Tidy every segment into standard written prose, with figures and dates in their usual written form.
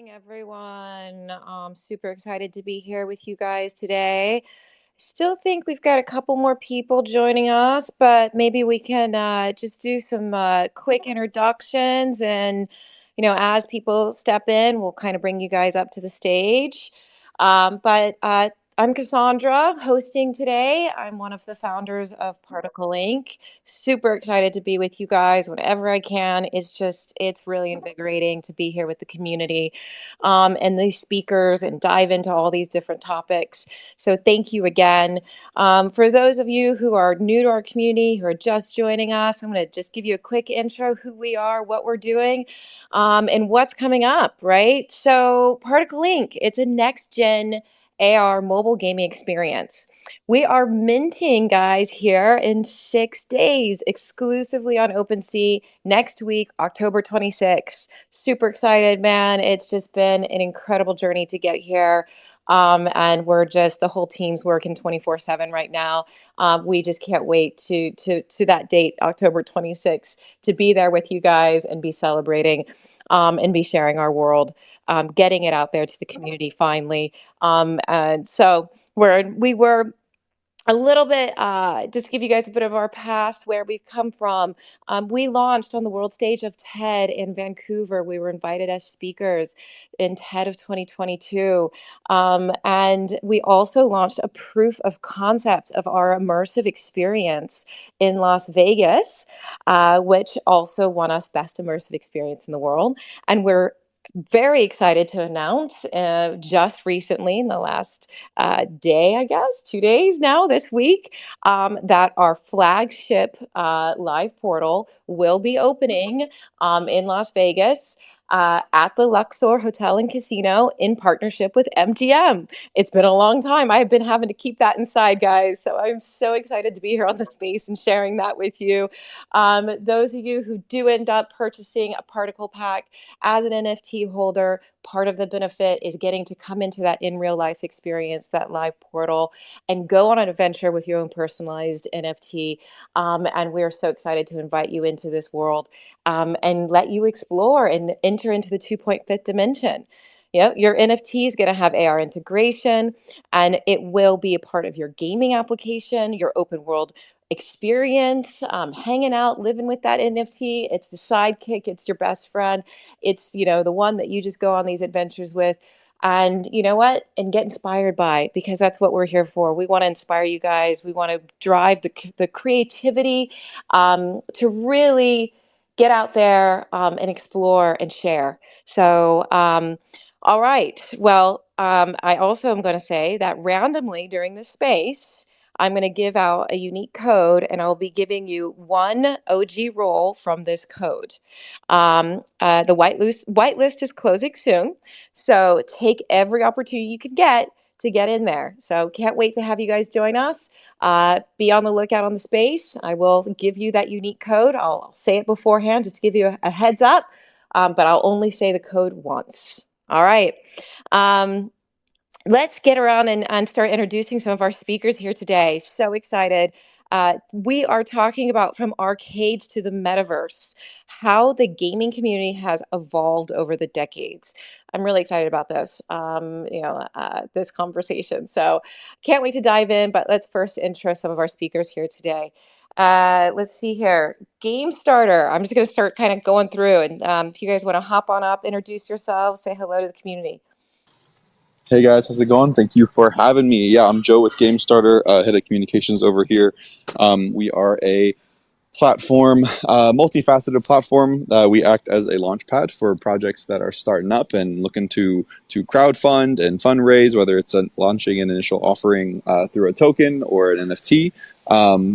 morning, everyone. Super excited to be here with you guys today. Still think we've got a couple more people joining us, but maybe we can just do some quick introductions. And, as people step in, we'll kind of bring you guys up to the stage. But I'm Cassandra hosting today. I'm one of the founders of Particle Inc. Super excited to be with you guys whenever I can. It's really invigorating to be here with the community and these speakers and dive into all these different topics. So thank you again. For those of you who are new to our community, who are just joining us, I'm going to just give you a quick intro, who we are, what we're doing, and what's coming up, right? So Particle Inc., it's a next-gen AR mobile gaming experience. We are minting, guys, here in 6 days, exclusively on OpenSea next week, October 26th. Super excited, man. It's just been an incredible journey to get here. And the whole team's working 24/7 right now. We just can't wait to that date, October 26th, to be there with you guys and be celebrating and be sharing our world, getting it out there to the community finally. And so we were a little bit, just to give you guys a bit of our past, where we've come from. We launched on the world stage of TED in Vancouver. We were invited as speakers in TED of 2022. And we also launched a proof of concept of our immersive experience in Las Vegas, which also won us Best Immersive Experience in the World. And we're very excited to announce just recently in the last day, I guess, 2 days now, this week, that our flagship live portal will be opening in Las Vegas. At the Luxor Hotel and Casino in partnership with MGM. It's been a long time. I've been having to keep that inside, guys. So I'm so excited to be here on the space and sharing that with you. Those of you who do end up purchasing a particle pack as an NFT holder, part of the benefit is getting to come into that in real life experience, that live portal, and go on an adventure with your own personalized NFT. And we're so excited to invite you into this world and let you explore and enter into the 2.5th dimension. Your NFT is going to have AR integration, and it will be a part of your gaming application, your open world experience, hanging out, living with that NFT. It's the sidekick, it's your best friend. It's, the one that you just go on these adventures with. And you know what? And get inspired by, because that's what we're here for. We want to inspire you guys. We want to drive the creativity to really get out there and explore and share. So, all right. Well, I also am going to say that randomly during this space, I'm going to give out a unique code, and I'll be giving you one OG roll from this code. The whitelist is closing soon, so take every opportunity you can get to get in there. So can't wait to have you guys join us. Be on the lookout on the space. I will give you that unique code. I'll say it beforehand just to give you a heads up, but I'll only say the code once. All right. Um, let's get around and start introducing some of our speakers here today. So excited. We are talking about from arcades to the metaverse, how the gaming community has evolved over the decades. I'm really excited about this, this conversation. So can't wait to dive in, but let's first intro some of our speakers here today. Let's see here. Game starter. I'm just going to start kind of going through, and if you guys want to hop on up, introduce yourselves, say hello to the community. Hey guys, how's it going? Thank you for having me. Yeah, I'm Joe with GameStarter, head of communications over here. We are a platform, multifaceted platform. We act as a launch pad for projects that are starting up and looking to crowdfund and fundraise, whether it's launching an initial offering through a token or an NFT.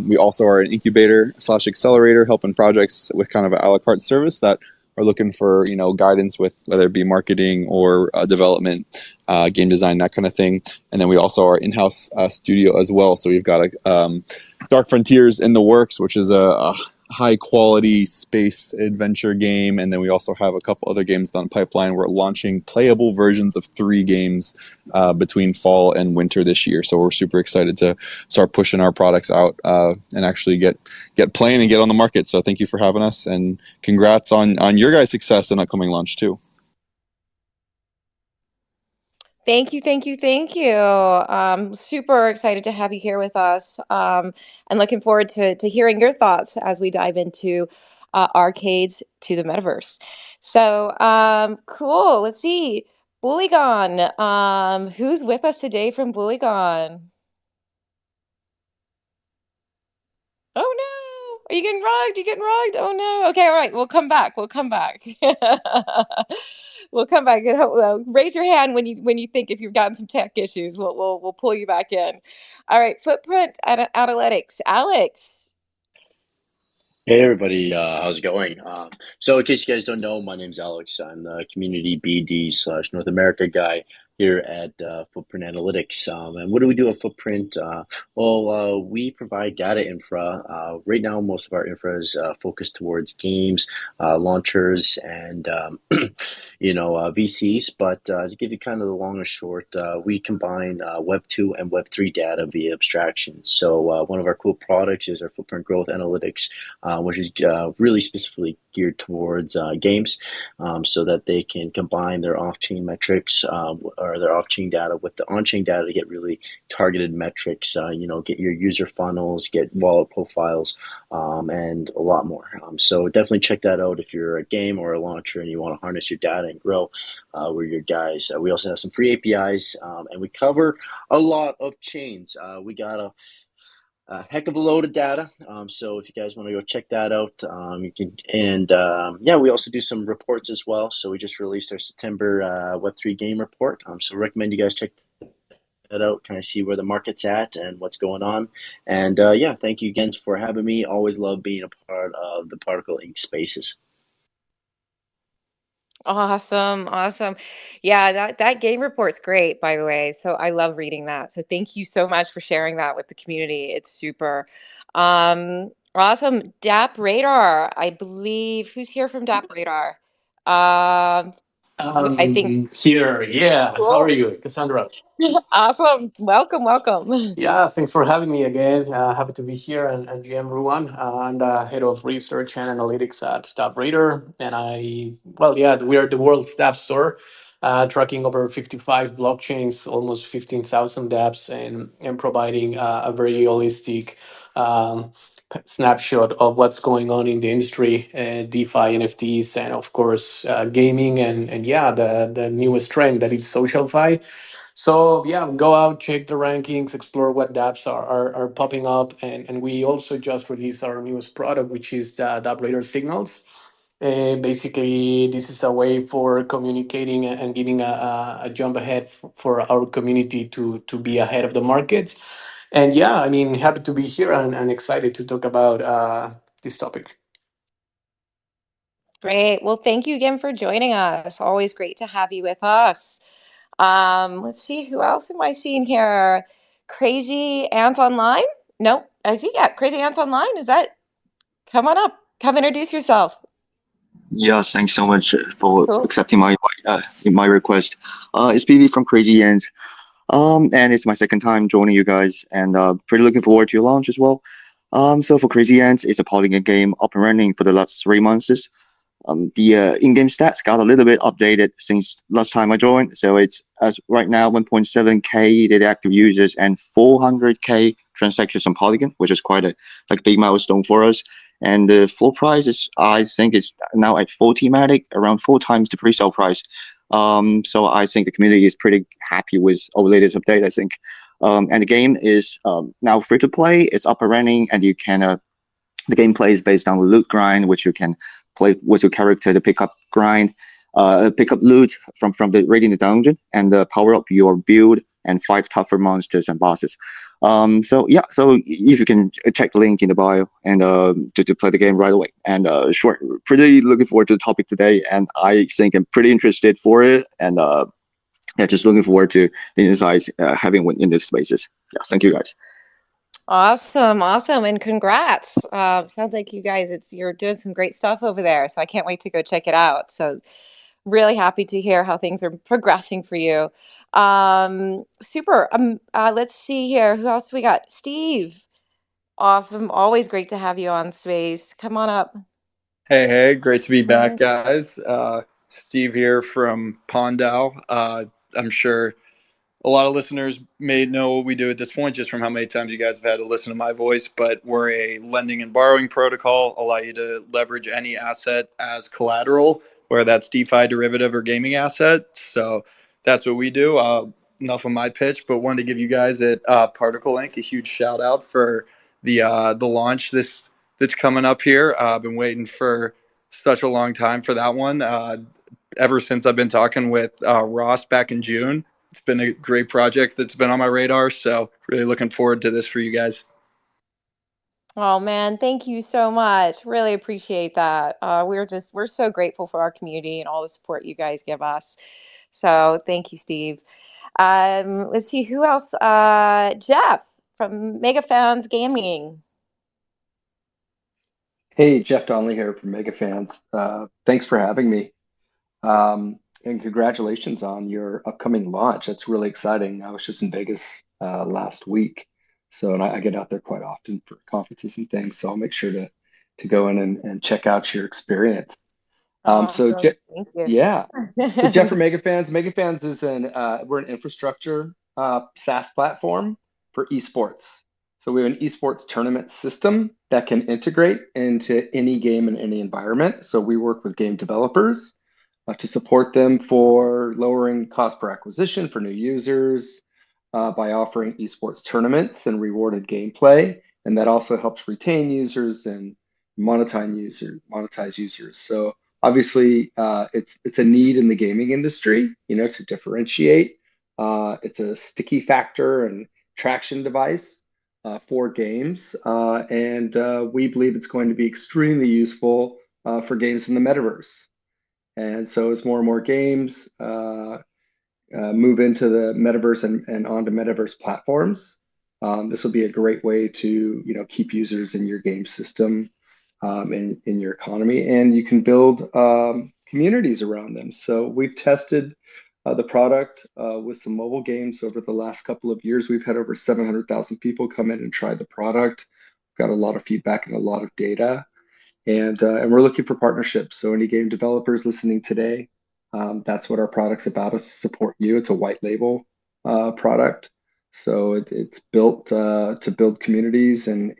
We also are an incubator / accelerator, helping projects with kind of an a la carte service that are looking for guidance with whether it be marketing or development, game design, that kind of thing. And then we also are in-house studio as well. So we've got a Dark Frontiers in the works, which is a high quality space adventure game. And then we also have a couple other games on pipeline. We're launching playable versions of 3 games between fall and winter this year. So we're super excited to start pushing our products out and actually get playing and get on the market. So thank you for having us, and congrats on your guys' success and upcoming launch too. Thank you, thank you, thank you. Super excited to have you here with us, and looking forward to hearing your thoughts as we dive into arcades to the metaverse. So, cool. Let's see. Bullygon. Who's with us today from Bullygon? Oh no! Are you getting rugged? You getting rugged? Oh no! Okay, all right. We'll come back. We'll come back. We'll come back. And raise your hand when you think if you've gotten some tech issues. We'll pull you back in. All right. Footprint analytics. Alex. Hey everybody, how's it going? So in case you guys don't know, my name's Alex. I'm the community BD slash North America guy here at Footprint Analytics. And what do we do at Footprint? We provide data infra. Right now, most of our infra is focused towards games, launchers, and VCs. But to give you kind of the long and short, we combine Web 2 and Web 3 data via abstraction. So one of our cool products is our Footprint Growth Analytics, which is really specifically geared towards games, so that they can combine their off-chain metrics or their off-chain data with the on-chain data to get really targeted metrics. Get your user funnels, get wallet profiles, and a lot more. So definitely check that out if you're a game or a launcher and you want to harness your data and grow. We're your guys. We also have some free APIs, and we cover a lot of chains. We got a heck of a load of data. So if you guys want to go check that out, you can. And we also do some reports as well. So we just released our September Web3 game report. So recommend you guys check that out, kind of see where the market's at and what's going on. And thank you again for having me. Always love being a part of the Particle Inc. spaces. Awesome, awesome. Yeah, that game report's great, by the way. So I love reading that. So thank you so much for sharing that with the community. It's super. Awesome. DApp Radar. I believe who's here from DApp Radar? Um, I think Here, yeah. How are cool. you, Cassandra? Awesome. Welcome, welcome. Yeah, thanks for having me again. Happy to be here. And GM Ruan. I'm the head of research and analytics at StabRadar. And we are the world's dApp store, tracking over 55 blockchains, almost 15,000 dApps, and providing a very holistic um, snapshot of what's going on in the industry, DeFi, NFTs, and of course, gaming. And yeah, the newest trend that is SocialFi. So yeah, go out, check the rankings, explore what dApps are popping up, and we also just released our newest product, which is the Radar Signals. And basically, this is a way for communicating and giving a jump ahead for our community to be ahead of the market. And yeah, I mean, happy to be here and excited to talk about this topic. Great. Well, thank you again for joining us. Always great to have you with us. Let's see, who else am I seeing here? Crazy Ant Online? No, I see. Yeah, Crazy Ant Online. Is that? Come on up. Come introduce yourself. Yeah, thanks so much for Cool. accepting my request. It's BB from Crazy Ends. And it's my second time joining you guys, and pretty looking forward to your launch as well. So for Crazy Ants, it's a polygon game up and running for the last 3 months. The in-game stats got a little bit updated since last time I joined. So it's as right now 1.7K daily active users and 400K transactions on Polygon, which is quite a big milestone for us. And the floor price is, I think, is now at 40 Matic, around 4 times the pre-sale price. So I think the community is pretty happy with our latest update, I think. And the game is now free to play. It's up and running, and you can the gameplay is based on loot grind, which you can play with your character to pick up loot from the raiding the dungeon, and power up your build and fight tougher monsters and bosses. So if you can check the link in the bio and to play the game right away. And pretty looking forward to the topic today, and I think I'm pretty interested for it. And just looking forward to the insights having in these spaces. Yeah, thank you guys. Awesome, awesome, and congrats. Sounds like you guys, you're doing some great stuff over there. So I can't wait to go check it out. So really happy to hear how things are progressing for you. Super. Let's see here. Who else we got? Steve. Awesome. Always great to have you on Space. Come on up. Hey, great to be back, Mhm. guys. Steve here from Pondau. I'm sure a lot of listeners may know what we do at this point just from how many times you guys have had to listen to my voice, but we're a lending and borrowing protocol, allow you to leverage any asset as collateral, whether that's DeFi, derivative, or gaming asset. So that's what we do. Enough of my pitch, but wanted to give you guys at Particle Inc. a huge shout out for the launch that's coming up here. I've been waiting for such a long time for that one. Ever since I've been talking with Ross back in June. It's been a great project that's been on my radar. So really looking forward to this for you guys. Oh man, thank you so much. Really appreciate that. We're so grateful for our community and all the support you guys give us. So thank you, Steve. Let's see who else. Jeff from Mega Fans Gaming. Hey, Jeff Donnelly here from Mega Fans. Thanks for having me. And congratulations on your upcoming launch. That's really exciting. I was just in Vegas last week. So, and I get out there quite often for conferences and things. So I'll make sure to go in and check out your experience. So Awesome. Thank you. yeah. So Jeff from Mega Fans. Mega Fans is we're an infrastructure SaaS platform for esports. So we have an esports tournament system that can integrate into any game in any environment. So we work with game developers to support them for lowering cost per acquisition for new users by offering esports tournaments and rewarded gameplay. And that also helps retain users and monetize users. So obviously, it's a need in the gaming industry, to differentiate. It's a sticky factor and traction device for games, and we believe it's going to be extremely useful for games in the metaverse. And so as more and more games move into the metaverse and onto metaverse platforms, this will be a great way to keep users in your game system in your economy, and you can build communities around them. So we've tested the product with some mobile games over the last couple of years. We've had over 700,000 people come in and try the product. Got a lot of feedback and a lot of data. And we're looking for partnerships. So any game developers listening today, that's what our product's about, is to support you. It's a white label product. So it's built to build communities and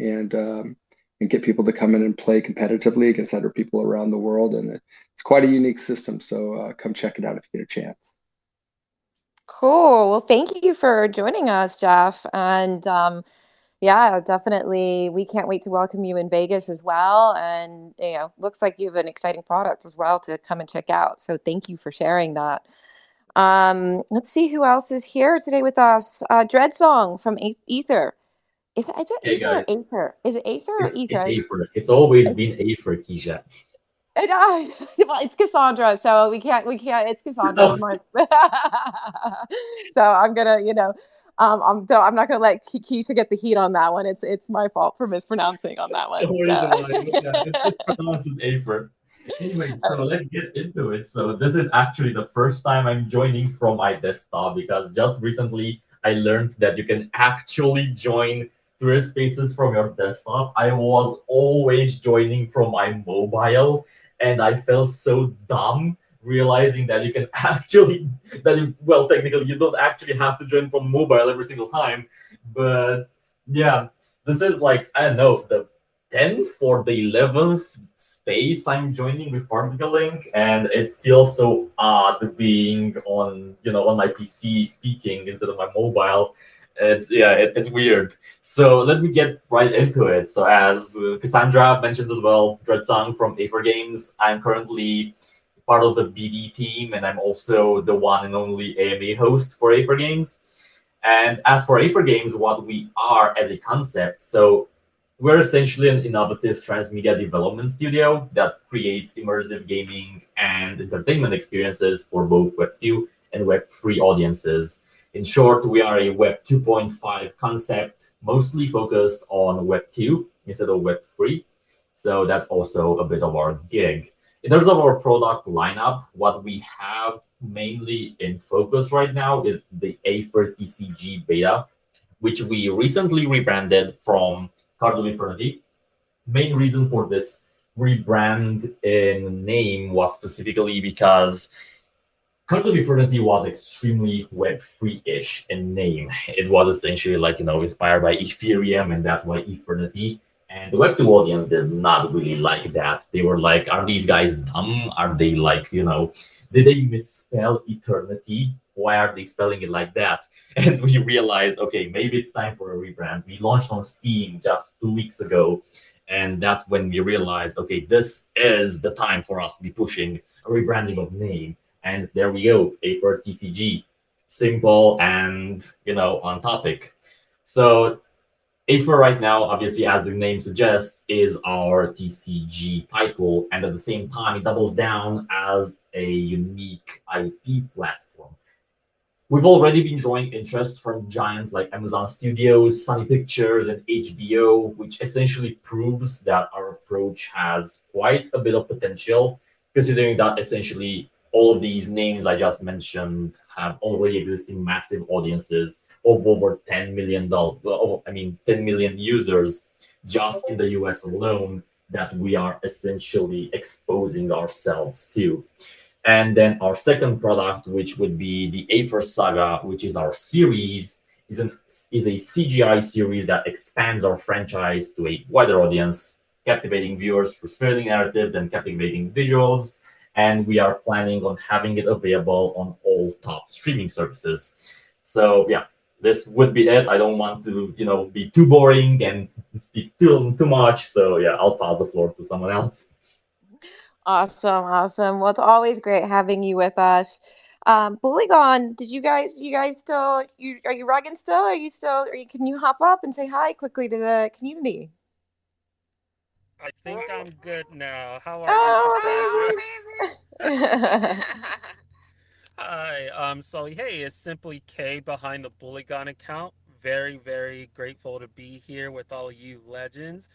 get people to come in and play competitively against other people around the world. And it's quite a unique system. So come check it out if you get a chance. Cool. Well, thank you for joining us, Jeff. And yeah, definitely. We can't wait to welcome you in Vegas as well. And looks like you have an exciting product as well to come and check out. So thank you for sharing that. Let's see who else is here today with us. Dread Song from Ether. Is it Hey Ether or guys, Aether? Is it Aether or it's Ether? Afer. It's always been Afer, Keisha. And well, it's Cassandra, so we can't. It's Cassandra. It's No, mine. So I'm gonna, I'm not gonna let Keisha get the heat on that one. It's my fault for mispronouncing on that no one. worries So. about it. Yeah, it's pronounced as Afer. Anyway, so let's get into it. So this is actually the first time I'm joining from my desktop because just recently I learned that you can actually join Twitter Spaces from your desktop. I was always joining from my mobile, and I felt so dumb realizing that you can actually well, technically you don't actually have to join from mobile every single time, but yeah, this is like, I don't know, the 10th or the 11th space I'm joining with Particle Link, and it feels so odd being on my PC speaking instead of my mobile. It's weird. So let me get right into it. So as Cassandra mentioned as well, Dreadsong from Afer Games. I'm currently part of the BD team, and I'm also the one and only AMA host for Afer Games. And as for Afer Games, what we are as a concept, so we're essentially an innovative transmedia development studio that creates immersive gaming and entertainment experiences for both Web2 and Web3 audiences. In short, we are a Web 2.5 concept, mostly focused on Web 2 instead of Web 3. So that's also a bit of our gig. In terms of our product lineup, what we have mainly in focus right now is the Afer TCG beta, which we recently rebranded from Cards of Eternity. Main reason for this rebrand in name was specifically because Cards of Eternity was extremely Web3-ish in name. It was essentially like, inspired by Ethereum, and that's why Eternity. And the Web2 audience did not really like that. They were like, are these guys dumb? Are they like, did they misspell eternity? Why are they spelling it like that? And we realized, okay, maybe it's time for a rebrand. We launched on Steam just 2 weeks ago. And that's when we realized, okay, this is the time for us to be pushing a rebranding of name. And there we go, A4 TCG. Simple and, on topic. So A4 right now, obviously, as the name suggests, is our TCG title. And at the same time, it doubles down as a unique IP platform. We've already been drawing interest from giants like Amazon Studios, Sony Pictures, and HBO, which essentially proves that our approach has quite a bit of potential, considering that essentially all of these names I just mentioned have already existing massive audiences of over 10 million dollars. 10 million users just in the US alone that we are essentially exposing ourselves to. And then our second product, which would be the Aether Saga, which is our series, is a CGI series that expands our franchise to a wider audience, captivating viewers through thrilling narratives and captivating visuals. And we are planning on having it available on all top streaming services. So yeah, this would be it. I don't want to, be too boring and speak too much. So yeah, I'll pass the floor to someone else. Awesome, awesome. Well, it's always great having you with us. Bullygon, you guys still, are you rugging still? Can you hop up and say hi quickly to the community? I think I'm good now. How are Oh, you, Cassandra? amazing. Hi. So hey, it's simply K behind the Bullygon account. Very, very grateful to be here with all you legends.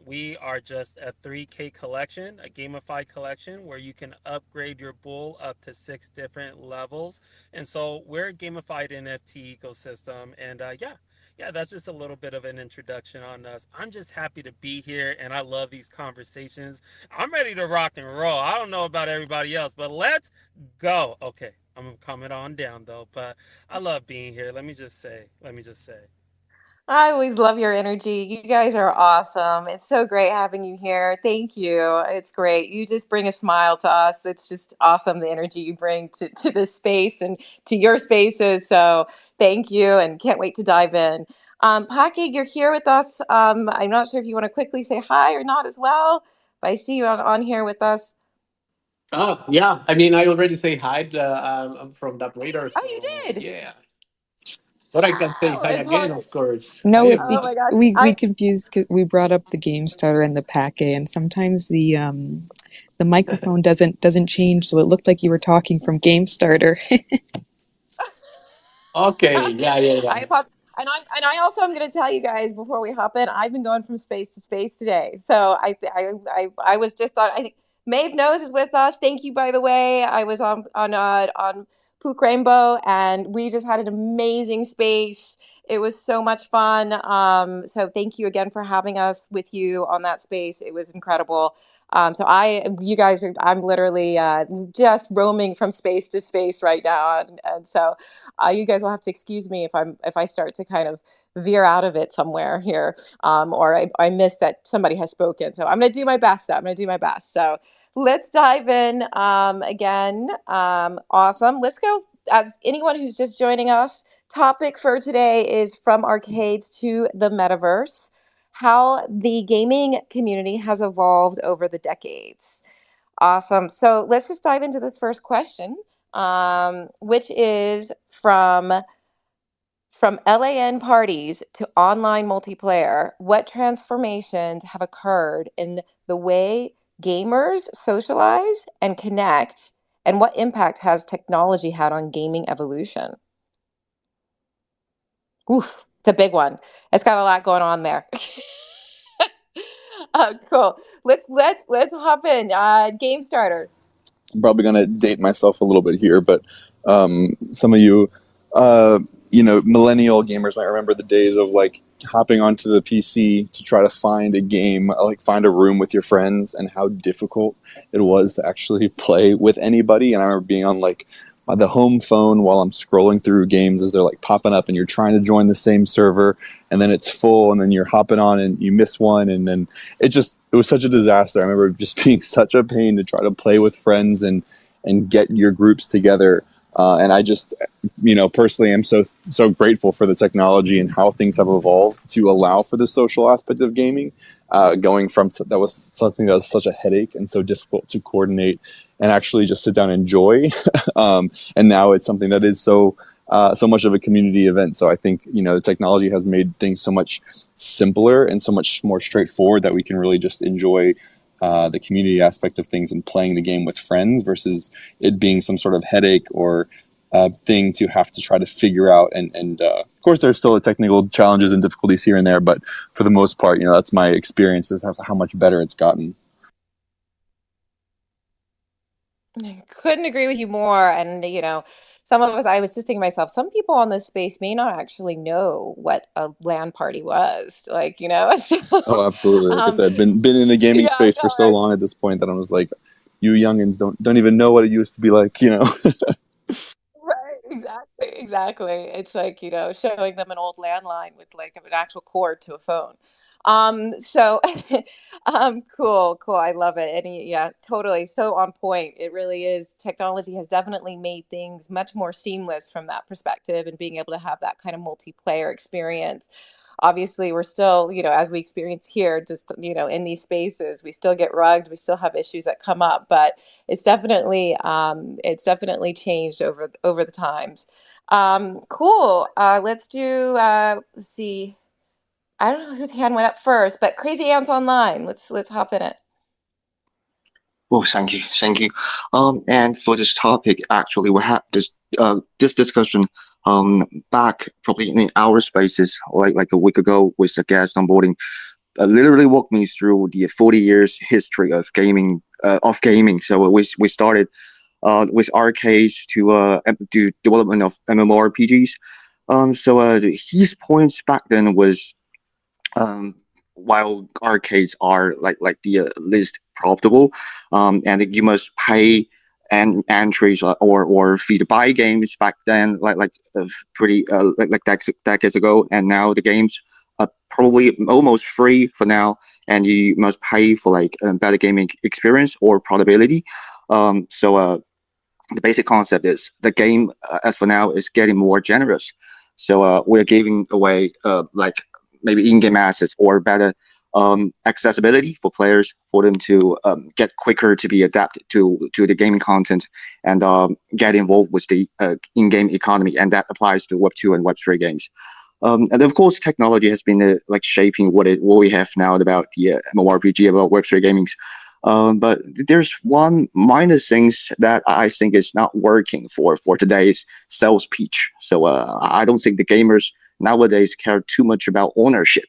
We are just a 3K collection, a gamified collection where you can upgrade your bull up to 6 different levels. And so we're a gamified NFT ecosystem. And yeah, that's just a little bit of an introduction on us. I'm just happy to be here and I love these conversations. I'm ready to rock and roll. I don't know about everybody else, but let's go. Okay, I'm coming on down though, but I love being here. Let me just say. I always love your energy. You guys are awesome. It's so great having you here. Thank you. It's great. You just bring a smile to us. It's just awesome the energy you bring to this space and to your spaces. So thank you and can't wait to dive in. Paki, you're here with us. I'm not sure if you want to quickly say hi or not as well, but I see you on here with us. Oh, yeah. I already say hi. I'm from that radar. Oh, you So, did? yeah. But I can say Oh, hi again, of course. Hi, No, it's oh everyone. my gosh. we confused 'cause we brought up the game starter and the pack A, and sometimes the microphone doesn't change, so it looked like you were talking from game starter. Okay. Yeah. I apologize. And I also am going to tell you guys before we hop in. I've been going from space to space today, so I was just thought I think Maeve knows is with us. Thank you, by the way. I was on Pook Rainbow, and we just had an amazing space. It was so much fun. So thank you again for having us with you on that space. It was incredible. You guys, I'm literally just roaming from space to space right now, and so you guys will have to excuse me if I start to kind of veer out of it somewhere here, or I miss that somebody has spoken. So I'm going to do my best. So let's dive in again. Awesome. Let's go. As anyone who's just joining us, topic for today is from arcades to the metaverse, how the gaming community has evolved over the decades. Awesome. So let's just dive into this first question, which is from LAN parties to online multiplayer. What transformations have occurred in the way gamers socialize and connect, and what impact has technology had on gaming evolution? Oof, it's a big one. It's got a lot going on there. Cool. Let's hop in. Game starter. I'm probably going to date myself a little bit here, but some of you, millennial gamers might remember the days of like hopping onto the PC to try to find a game, like find a room with your friends, and how difficult it was to actually play with anybody. And I remember being on like the home phone while I'm scrolling through games as they're like popping up, and you're trying to join the same server, and then it's full, and then you're hopping on and you miss one, and then it was such a disaster. I remember just being such a pain to try to play with friends and get your groups together. And I just, personally, am so grateful for the technology and how things have evolved to allow for the social aspect of gaming. Going from that was something that was such a headache and so difficult to coordinate and actually just sit down and enjoy, and now it's something that is so much of a community event. So I think the technology has made things so much simpler and so much more straightforward that we can really just enjoy the community aspect of things and playing the game with friends versus it being some sort of headache or thing to have to try to figure out. And of course, there's still technical challenges and difficulties here and there, but for the most part, that's my experiences of how much better it's gotten. I couldn't agree with you more. And, some of us, I was just thinking to myself, some people on this space may not actually know what a LAN party was. Like, so, Oh, absolutely. Like I um, said, been in the gaming yeah, I space for know, so right? long at this point that I was like, you youngins don't even know what it used to be like. Right, exactly. It's like, showing them an old landline with like an actual cord to a phone. So cool. I love it. And yeah, totally. So on point. It really is. Technology has definitely made things much more seamless from that perspective and being able to have that kind of multiplayer experience. Obviously, we're still, as we experience here, just, in these spaces, we still get rugged, we still have issues that come up, but it's definitely changed over the times. Cool. Let's do let's see. I don't know whose hand went up first, but Crazy Ants Online. Let's hop in it. Well, thank you. And for this topic, actually, we had this discussion back probably in our spaces, like a week ago, with a guest on boarding. Literally walked me through the 40 years history of gaming. So we started with arcades to development of MMORPGs. His points back then was, um, while arcades are like the least profitable, and you must pay and entries or fee to buy games back then, pretty like decades ago, and now the games are probably almost free for now, and you must pay for like a better gaming experience or portability. The basic concept is the game, as for now, is getting more generous. We're giving away like maybe in-game assets or better accessibility for players, for them to get quicker to be adapted to the gaming content, and get involved with the in-game economy, and that applies to Web2 and Web3 games. And of course, technology has been like shaping what we have now about the MMORPG, about Web3 gaming. But there's one minor things that I think is not working for today's sales pitch. I don't think the gamers nowadays care too much about ownership.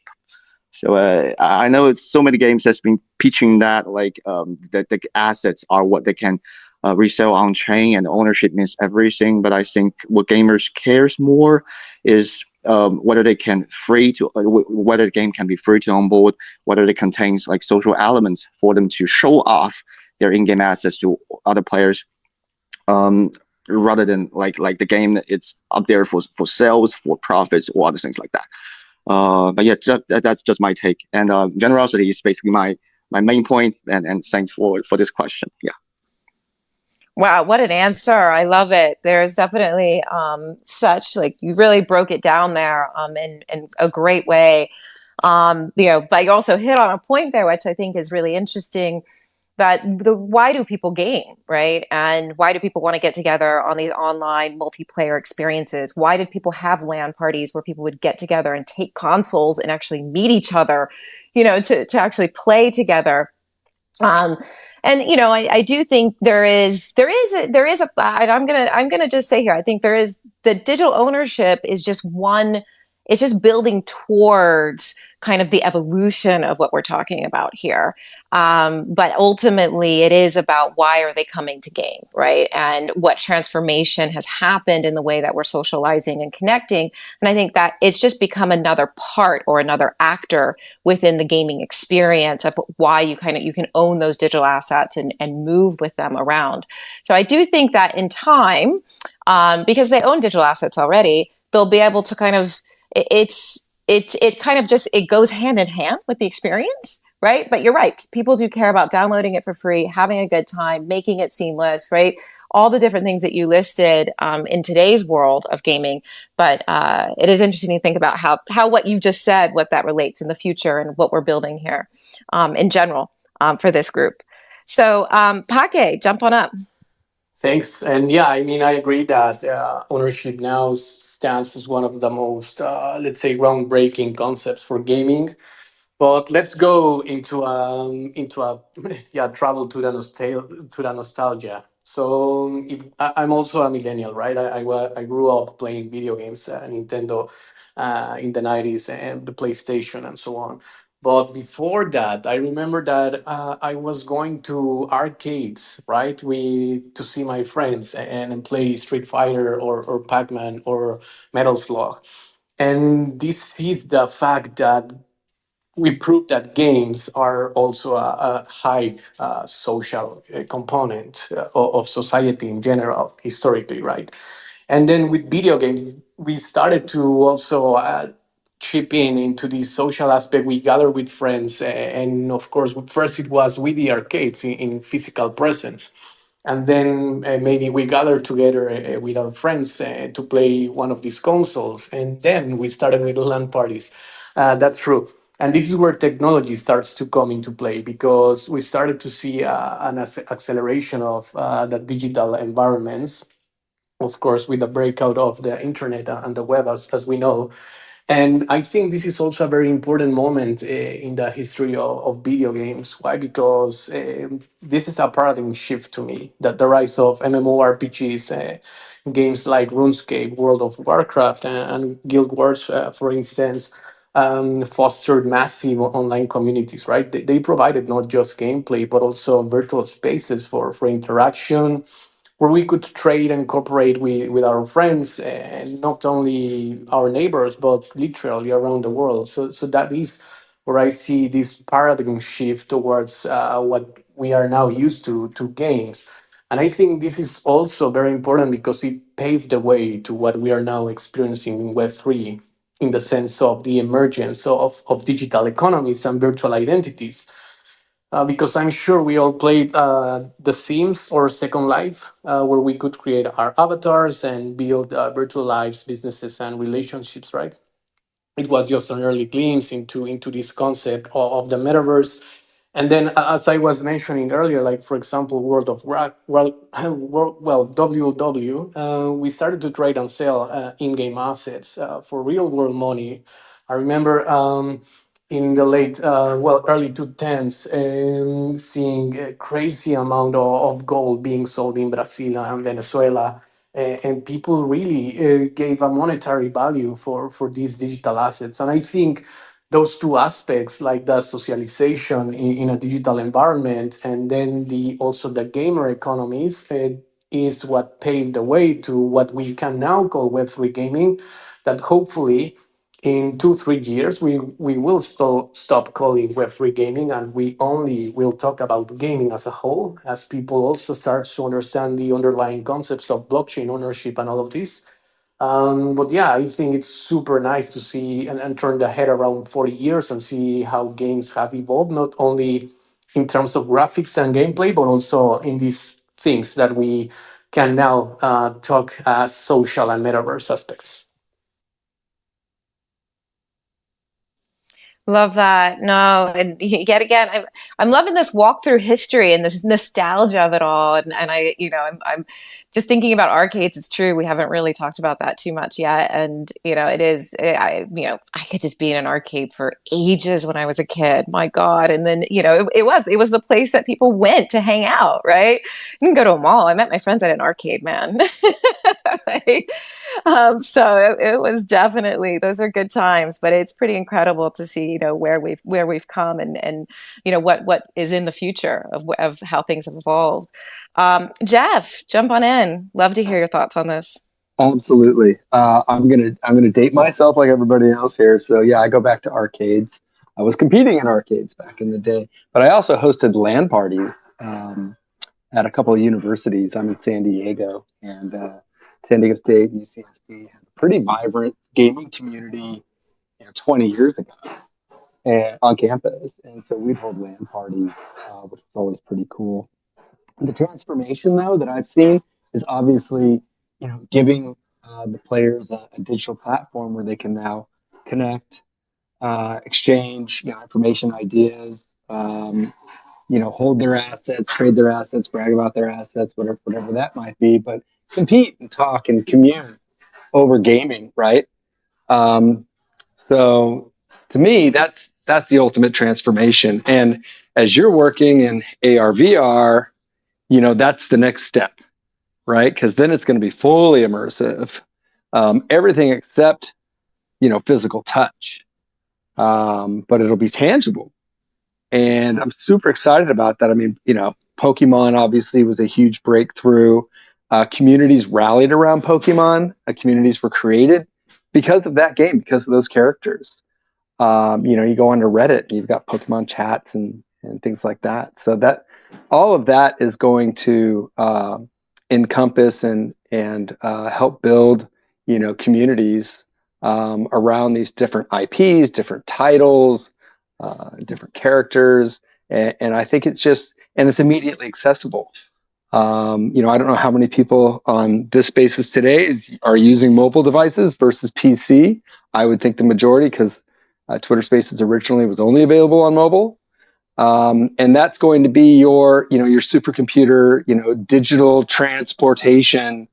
I know it's so many games that's been pitching that like that the assets are what they can resell on chain, and ownership means everything. But I think what gamers cares more is whether they can free to whether the game can be free to onboard, whether it contains like social elements for them to show off their in-game assets to other players. Rather than like the game, it's up there for sales, for profits, or other things like that. But yeah, that's just my take. And generosity is basically my main point. And thanks for this question. Yeah. Wow, what an answer. I love it. There's definitely such, like, you really broke it down there in a great way. But you also hit on a point there, which I think is really interesting, that why do people game, right? And why do people want to get together on these online multiplayer experiences? Why did people have LAN parties where people would get together and take consoles and actually meet each other, to actually play together? Um, and I do think and I'm gonna just say here, I think there is, the digital ownership is just one. It's just building towards kind of the evolution of what we're talking about here. But ultimately, it is about why are they coming to game, right? And what transformation has happened in the way that we're socializing and connecting. And I think that it's just become another part or another actor within the gaming experience of why you can own those digital assets and move with them around. So I do think that in time, because they own digital assets already, they'll be able to kind of it kind of just it goes hand in hand with the experience, right? But you're right, people do care about downloading it for free, having a good time, making it seamless, right? All the different things that you listed in today's world of gaming. But it is interesting to think about how what you just said, what that relates in the future and what we're building here in general for this group. So Pake, jump on up. Thanks. And yeah, I mean, I agree that ownership now stands as one of the most, let's say, groundbreaking concepts for gaming. But let's go into a yeah, travel to the nostalgia. So if, I'm also a millennial, right? I grew up playing video games, Nintendo, in the 90s, and the PlayStation and so on. But before that, I remember that I was going to arcades, right, to see my friends and play Street Fighter or Pac-Man or Metal Slug. And this is the fact that we proved that games are also a high social component of society in general, historically, right? And then with video games, we started to also chip in into the social aspect. We gather with friends, and of course, first it was with the arcades in physical presence. And then maybe we gather together with our friends to play one of these consoles. And then we started with LAN parties. That's true. And this is where technology starts to come into play because we started to see an acceleration of the digital environments, of course, with the breakout of the internet and the web, as we know. And I think this is also a very important moment in the history of video games. Why? Because this is a paradigm shift to me. That the rise of MMORPGs, games like RuneScape, World of Warcraft, and Guild Wars, for instance, fostered massive online communities. Right? They provided not just gameplay but also virtual spaces for interaction, where we could trade and cooperate with our friends and not only our neighbors but literally around the world. So that is where I see this paradigm shift towards what we are now used to games. And I think this is also very important because it paved the way to what we are now experiencing in Web3, in the sense of the emergence of digital economies and virtual identities, because I'm sure we all played The Sims or Second Life, where we could create our avatars and build virtual lives, businesses, and relationships. Right? It was just an early glimpse into this concept of the metaverse. And then, as I was mentioning earlier, like for example, World of Warcraft, WoW, we started to trade and sell in-game assets for real-world money. I remember in the early 2010s, seeing a crazy amount of gold being sold in Brazil and Venezuela, and people really gave a monetary value for these digital assets. And I think those two aspects, like the socialization in a digital environment, and then the also the gamer economies, is what paved the way to what we can now call Web3 gaming. That hopefully in 2-3 years we will still stop calling Web3 gaming, and we only will talk about gaming as a whole, as people also start to understand the underlying concepts of blockchain ownership and all of this. But yeah, I think it's super nice to see and turn the head around 40 years and see how games have evolved, not only in terms of graphics and gameplay, but also in these things that we can now talk as social and metaverse aspects. Love that. No, and yet again, I'm loving this walk through history and this nostalgia of it all. And I, I'm just thinking about arcades. It's true we haven't really talked about that too much yet. And it is. I could just be in an arcade for ages when I was a kid. My God. And then it was the place that people went to hang out. Right? You can go to a mall. I met my friends at an arcade, man. Like, So it was definitely, those are good times, but it's pretty incredible to see, where we've come and what is in the future of how things have evolved. Jeff, jump on in. Love to hear your thoughts on this. Absolutely. I'm gonna date myself like everybody else here. So yeah, I go back to arcades. I was competing in arcades back in the day, but I also hosted LAN parties at a couple of universities. I'm in San Diego, and San Diego State and UCSD had a pretty vibrant gaming community, 20 years ago, and on campus. And so we'd hold LAN parties, which was always pretty cool. The transformation, though, that I've seen is obviously, giving the players a digital platform where they can now connect, exchange, information, ideas, hold their assets, trade their assets, brag about their assets, whatever that might be, but compete and talk and commune over gaming, right? Um, so to me, that's the ultimate transformation. And as you're working in AR, VR, that's the next step, right? Because then it's going to be fully immersive, everything except, physical touch, but it'll be tangible. And I'm super excited about that. I mean, Pokemon obviously was a huge breakthrough. Communities rallied around Pokemon. Communities were created because of that game, because of those characters. You go onto Reddit and you've got Pokemon chats and things like that. So that all of that is going to encompass and help build, communities around these different IPs, different titles, different characters, and I think it's immediately accessible. I don't know how many people on this spaces today are using mobile devices versus PC. I would think the majority, because Twitter Spaces originally was only available on mobile, and that's going to be your supercomputer, digital transportation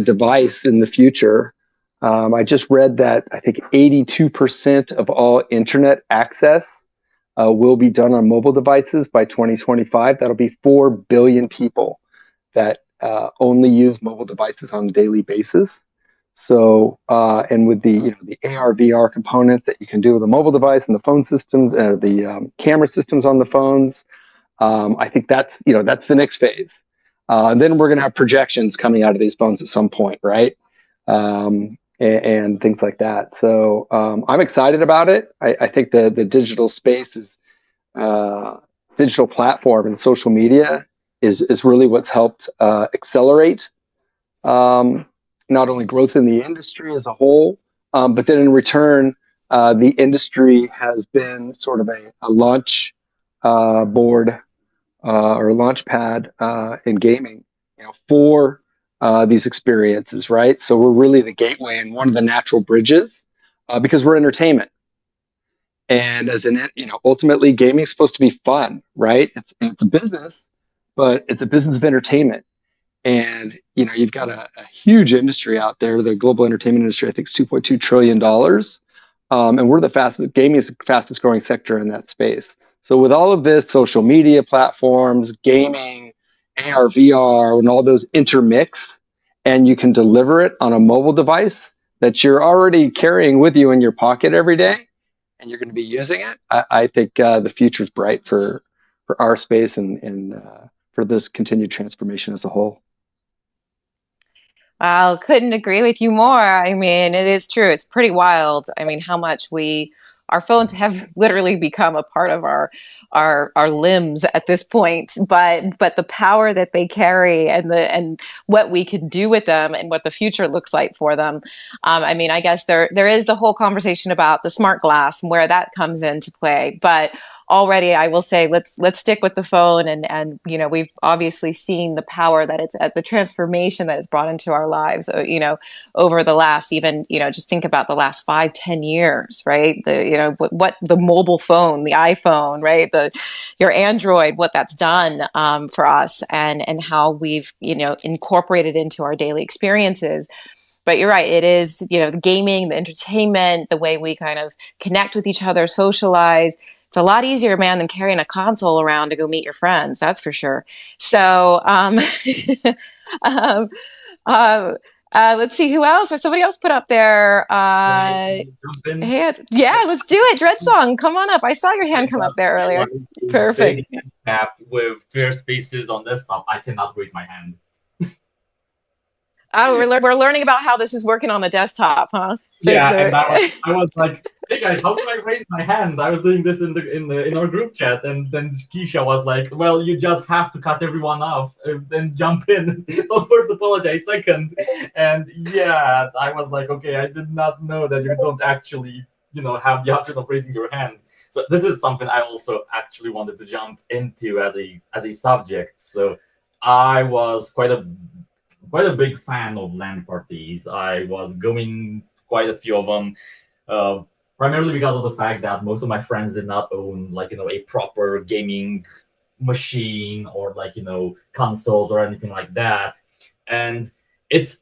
device in the future. I just read that I think 82% of all internet access will be done on mobile devices by 2025. That'll be 4 billion people that only use mobile devices on a daily basis. So, and with the AR VR components that you can do with a mobile device and the phone systems, the camera systems on the phones, I think that's the next phase. And then we're going to have projections coming out of these phones at some point, right? And things like that. So I'm excited about it. I think the digital space is digital platform and social media is really what's helped accelerate not only growth in the industry as a whole, but then in return, the industry has been sort of a launch board or a launch pad in gaming, for these experiences, right? So we're really the gateway and one of the natural bridges because we're entertainment. And ultimately, gaming is supposed to be fun, right? It's a business, but it's a business of entertainment. And you've got a huge industry out there. The global entertainment industry, I think, is $2.2 trillion, and we're gaming is the fastest growing sector in that space. So with all of this, social media platforms, gaming, AR, VR, and all those intermix, and you can deliver it on a mobile device that you're already carrying with you in your pocket every day, and you're going to be using it. I think the future is bright for our space and for this continued transformation as a whole. Wow, couldn't agree with you more. I mean, it is true. It's pretty wild. I mean, how much our phones have literally become a part of our limbs at this point. But the power that they carry and what we can do with them and what the future looks like for them. I mean, I guess there is the whole conversation about the smart glass and where that comes into play. But already I will say let's stick with the phone and we've obviously seen the power that it's at the transformation that it's brought into our lives over the last even just think about the last 5-10 years, right? What the mobile phone, the iPhone, right? Your Android, what that's done for us and how we've incorporated into our daily experiences. But you're right. It is, the gaming, the entertainment, the way we kind of connect with each other, socialize. It's a lot easier, man, than carrying a console around to go meet your friends. That's for sure. So, um, Let's see who else. Somebody else put up their hand. Yeah, let's do it. Dread Song, come on up. I saw your hand come up there earlier. Perfect. App with Twitter Spaces on desktop. I cannot raise my hand. Oh, we're learning about how this is working on the desktop, huh? So yeah, and I was like, "Hey guys, how do I raise my hand?" I was doing this in our group chat, and then Keisha was like, "Well, you just have to cut everyone off, then jump in. Don't first apologize second." And yeah, I was like, "Okay, I did not know that you don't actually, have the option of raising your hand." So this is something I also actually wanted to jump into as a subject. So I was quite a big fan of LAN parties. I was going quite a few of them, primarily because of the fact that most of my friends did not own a proper gaming machine or consoles or anything like that. And it's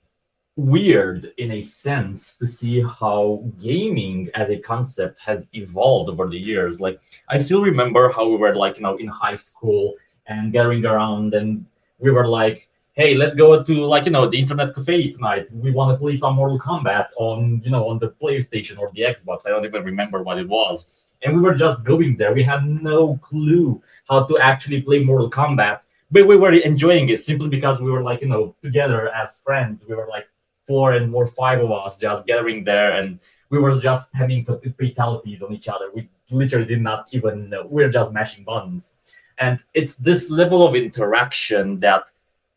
weird in a sense to see how gaming as a concept has evolved over the years. Like, I still remember how we were in high school and gathering around, and we were like, "Hey, let's go to the internet cafe tonight. We want to play some Mortal Kombat on the PlayStation or the Xbox." I don't even remember what it was. And we were just going there. We had no clue how to actually play Mortal Kombat, but we were enjoying it simply because we were together as friends. We were 4 or 5 of us just gathering there, and we were just having fatalities on each other. We literally did not even know. We were just mashing buttons. And it's this level of interaction that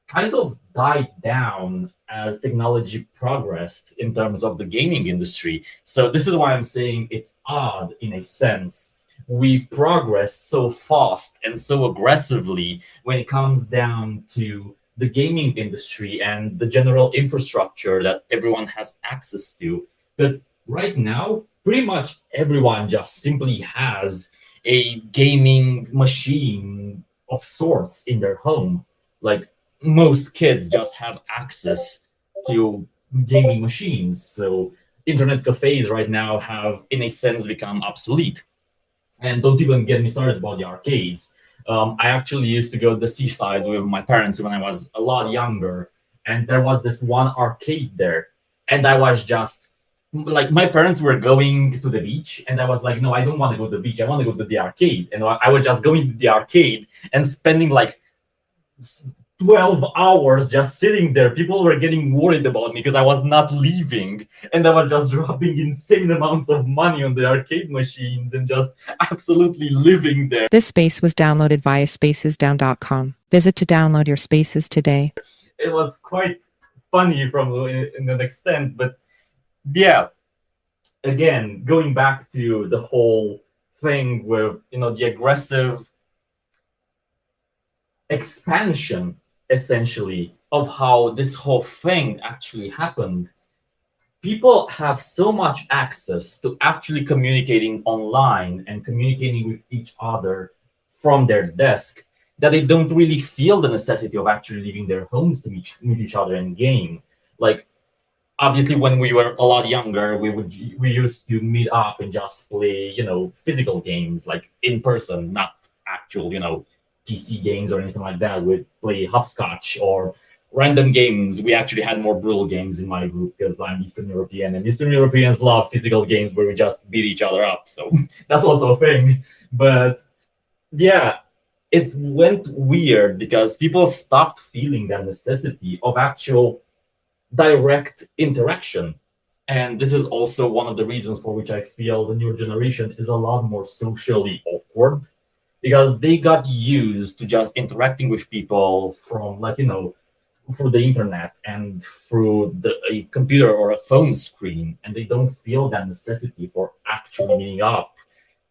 kind of died down as technology progressed in terms of the gaming industry. So this is why I'm saying it's odd in a sense. We progress so fast and so aggressively when it comes down to the gaming industry and the general infrastructure that everyone has access to. Because right now, pretty much everyone just simply has a gaming machine of sorts in their home. Most kids just have access to gaming machines. So internet cafes right now have, in a sense, become obsolete. And don't even get me started about the arcades. I actually used to go to the seaside with my parents when I was a lot younger, and there was this one arcade there. And I was just my parents were going to the beach, and I was like, "No, I don't want to go to the beach. I want to go to the arcade." And I was just going to the arcade and spending 12 hours just sitting there. People were getting worried about me because I was not leaving, and I was just dropping insane amounts of money on the arcade machines and just absolutely living there. This space was downloaded via spacesdown.com. Visit to download your spaces today. It was quite funny in an extent, but yeah, again, going back to the whole thing with the aggressive expansion essentially of how this whole thing actually happened. People have so much access to actually communicating online and communicating with each other from their desk that they don't really feel the necessity of actually leaving their homes to meet each other in game. Obviously, when we were a lot younger, we used to meet up and just play physical games in person, not actual PC games or anything like that. We'd play hopscotch or random games. We actually had more brutal games in my group because I'm Eastern European, and Eastern Europeans love physical games where we just beat each other up. So that's also a thing. But yeah, it went weird because people stopped feeling the necessity of actual direct interaction. And this is also one of the reasons for which I feel the newer generation is a lot more socially awkward, because they got used to just interacting with people from through the internet and through a computer or a phone screen, and they don't feel that necessity for actually meeting up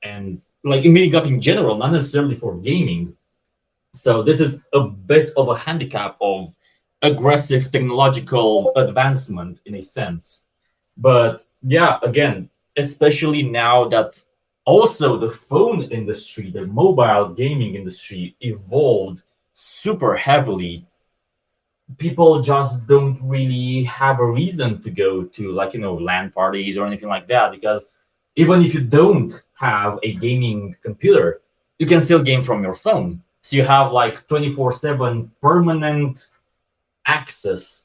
and meeting up in general, not necessarily for gaming. So this is a bit of a handicap of aggressive technological advancement in a sense. But yeah, again, especially now that also the phone industry, the mobile gaming industry evolved super heavily, people just don't really have a reason to go to LAN parties or anything like that, because even if you don't have a gaming computer, you can still game from your phone. So you have 24/7 permanent access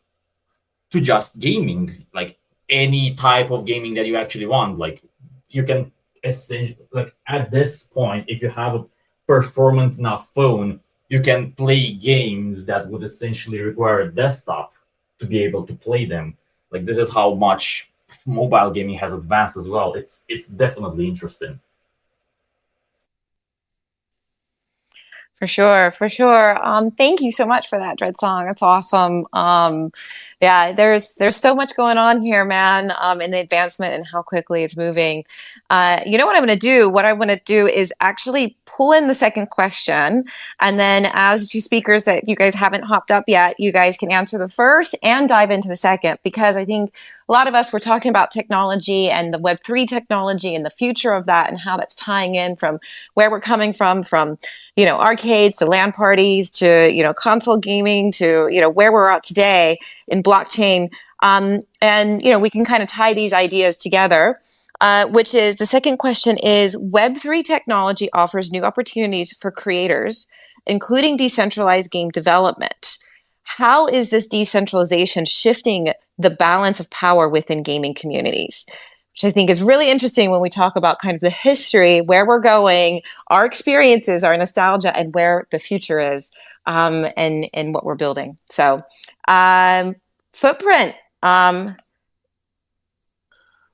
to just gaming, like any type of gaming that you actually want. Like you can essentially, like at this point, if you have a performant enough phone, you can play games that would essentially require a desktop to be able to play them. Like this is how much mobile gaming has advanced as well. It's definitely interesting. For sure, for sure. Thank you so much for that, Dread Song. That's awesome. Yeah, there's so much going on here, man, in the advancement and how quickly it's moving. You know what I'm going to do? What I want to do is actually pull in the second question, and then as you speakers that you guys haven't hopped up yet, you guys can answer the first and dive into the second, because I think a lot of us were talking about technology and the Web3 technology and the future of that and how that's tying in from where we're coming from arcades to LAN parties to console gaming to where we're at today in blockchain, and we can kind of tie these ideas together. Which is the second question is Web3 technology offers new opportunities for creators, including decentralized game development. How is this decentralization shifting the balance of power within gaming communities? Which I think is really interesting when we talk about kind of the history, where we're going, our experiences, our nostalgia, and where the future is, and what we're building. So, Footprint.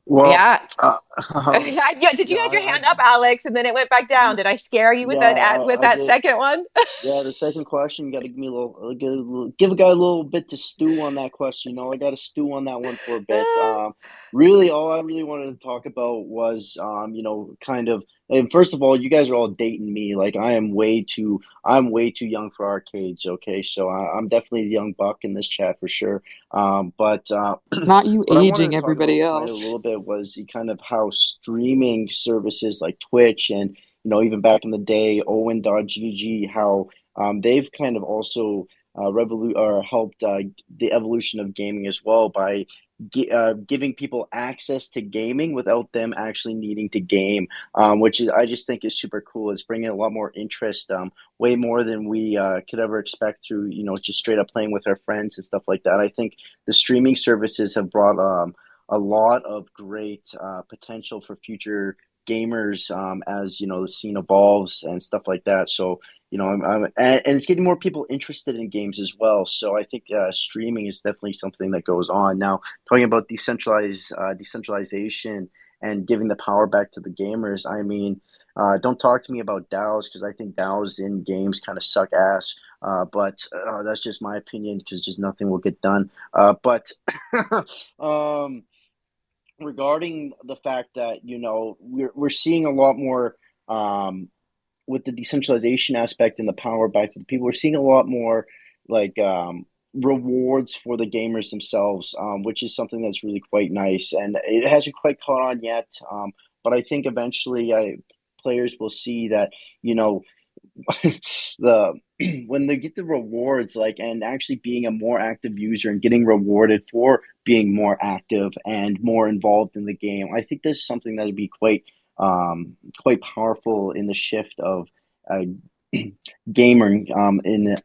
Well, Yeah. uh, Yeah. Did you yeah, had your hand up, Alex, and then it went back down? Did I scare you with yeah, that did. second one? Yeah, the second question, you got to give me give a guy a little bit to stew on that question. I got to stew on that one for a bit. Really, all I really wanted to talk about was, kind of. And first of all, you guys are all dating me. Like I'm way too young for arcades. Okay, so I'm definitely the young buck in this chat for sure. But Not you what I wanted aging to talk about everybody kind of a else. little bit was kind of how streaming services like Twitch and even back in the day, Owen.gg, how they've kind of also helped the evolution of gaming as well by giving people access to gaming without them actually needing to game, which I just think is super cool. It's bringing a lot more interest, way more than we could ever expect through just straight up playing with our friends and stuff like that. I think the streaming services have brought a lot of great potential for future gamers, as the scene evolves and stuff like that. So and it's getting more people interested in games as well. So I think streaming is definitely something that goes on now. Talking about decentralization and giving the power back to the gamers. I mean, don't talk to me about DAOs because I think DAOs in games kind of suck ass. But that's just my opinion because just nothing will get done. But um, regarding the fact that we're seeing a lot more, with the decentralization aspect and the power back to the people, we're seeing a lot more like rewards for the gamers themselves, which is something that's really quite nice, and it hasn't quite caught on yet, but I think eventually players will see that the when they get the rewards, like, and actually being a more active user and getting rewarded for being more active and more involved in the game, I think this is something that would be quite powerful in the shift of uh, gaming, in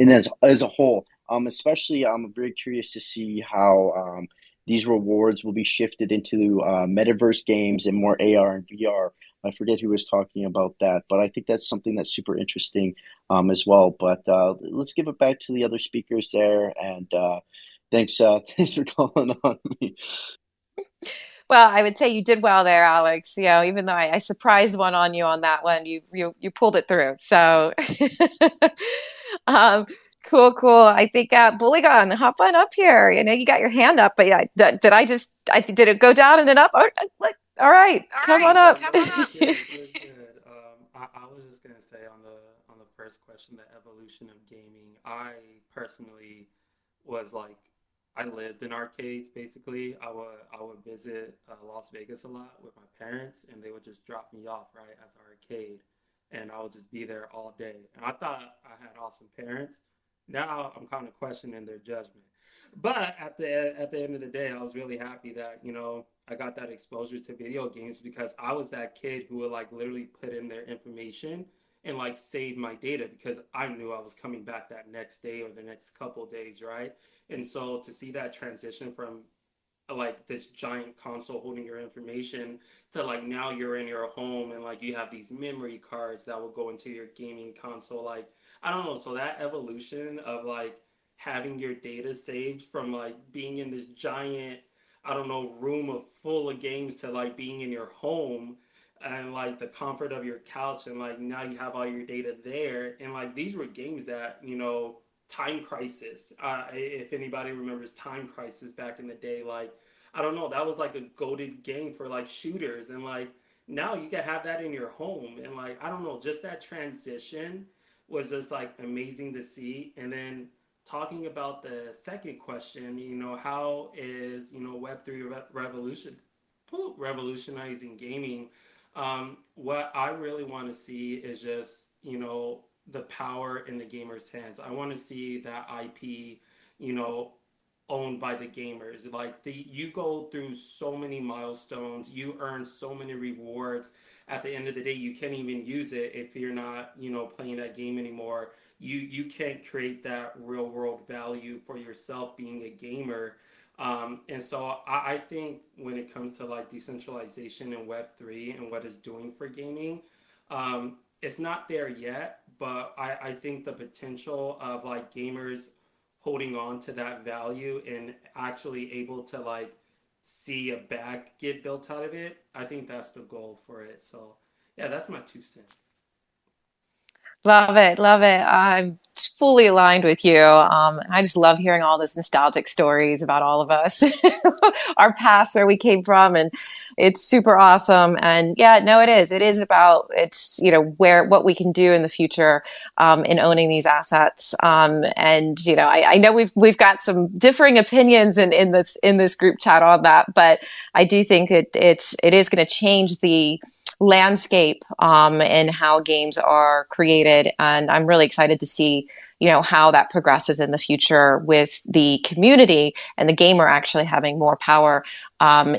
as a whole. Especially, I'm very curious to see how these rewards will be shifted into metaverse games and more AR and VR. I forget who was talking about that, but I think that's something that's super interesting, as well. But let's give it back to the other speakers there, and thanks, thanks for calling on me. Well, I would say you did well there, Alex. Even though I surprised one on you on that one, you pulled it through. So, um, cool, cool. I think Bullygon, hop on up here. You got your hand up, but yeah, did it go down and then up? All right, come on up. We're good. We're good. I was just gonna say on the first question, the evolution of gaming. I personally was like, I lived in arcades basically. I would visit Las Vegas a lot with my parents, and they would just drop me off right at the arcade, and I would just be there all day. And I thought I had awesome parents. Now I'm kind of questioning their judgment. But at the end of the day, I was really happy that I got that exposure to video games because I was that kid who would like literally put in their information and like saved my data because I knew I was coming back that next day or the next couple days, right? And so to see that transition from like this giant console holding your information to like now you're in your home and like you have these memory cards that will go into your gaming console, like I don't know, so that evolution of like having your data saved from like being in this giant, I don't know, room of full of games to like being in your home and like the comfort of your couch, and like now you have all your data there, and like these were games that, you know, Time Crisis. If anybody remembers Time Crisis back in the day, like I don't know, that was like a goated game for like shooters, and like now you can have that in your home, and like I don't know, just that transition was just like amazing to see. And then talking about the second question, you know, how is, you know, revolutionizing gaming? What I really want to see is just, you know, the power in the gamer's hands. I want to see that IP, you know, owned by the gamers. Like you go through so many milestones, you earn so many rewards. At the end of the day, you can't even use it if you're not, you know, playing that game anymore. You can't create that real world value for yourself being a gamer. And so I think when it comes to like decentralization in Web3 and what it's doing for gaming, it's not there yet, but I think the potential of like gamers holding on to that value and actually able to like see a bag get built out of it, I think that's the goal for it. So yeah, that's my 2 cents. Love it, love it. I'm fully aligned with you. I just love hearing all those nostalgic stories about all of us, our past, where we came from, and it's super awesome. And yeah, no, it is. It is about it's you know what we can do in the future in owning these assets. And you know, I know we've got some differing opinions in this group chat on that, but I do think it is going to change the landscape and how games are created, and I'm really excited to see you know how that progresses in the future with the community and the gamer actually having more power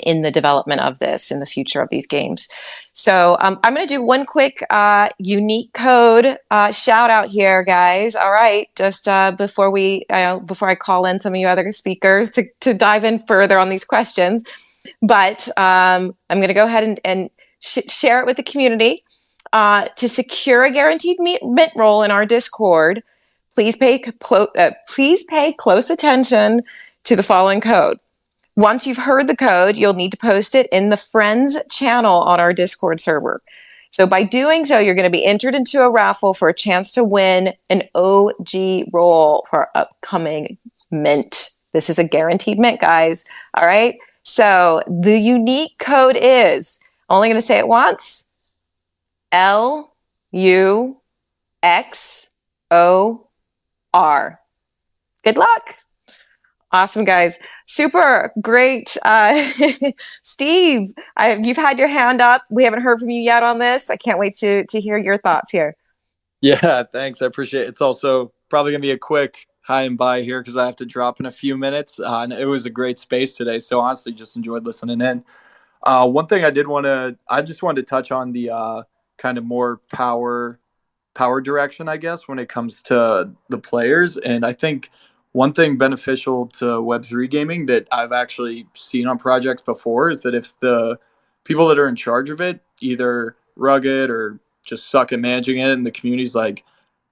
in the development of this in the future of these games. So I'm going to do one quick unique code shout out here, guys. All right, just before I call in some of you other speakers to dive in further on these questions, but I'm going to go ahead and share it with the community. To secure a guaranteed mint roll in our Discord, please pay close attention to the following code. Once you've heard the code, you'll need to post it in the friends channel on our Discord server. So by doing so, you're going to be entered into a raffle for a chance to win an OG roll for our upcoming mint. This is a guaranteed mint, guys. All right. So the unique code is, only going to say it once, LUXOR. Good luck. Awesome, guys. Super great. Steve, you've had your hand up. We haven't heard from you yet on this. I can't wait to hear your thoughts here. Yeah, thanks. I appreciate it. It's also probably going to be a quick hi and bye here because I have to drop in a few minutes. And it was a great space today. So honestly, just enjoyed listening in. One thing I just wanted to touch on the kind of more power direction, I guess, when it comes to the players. And I think one thing beneficial to Web3 gaming that I've actually seen on projects before is that if the people that are in charge of it either rugged or just suck at managing it, and the community's like,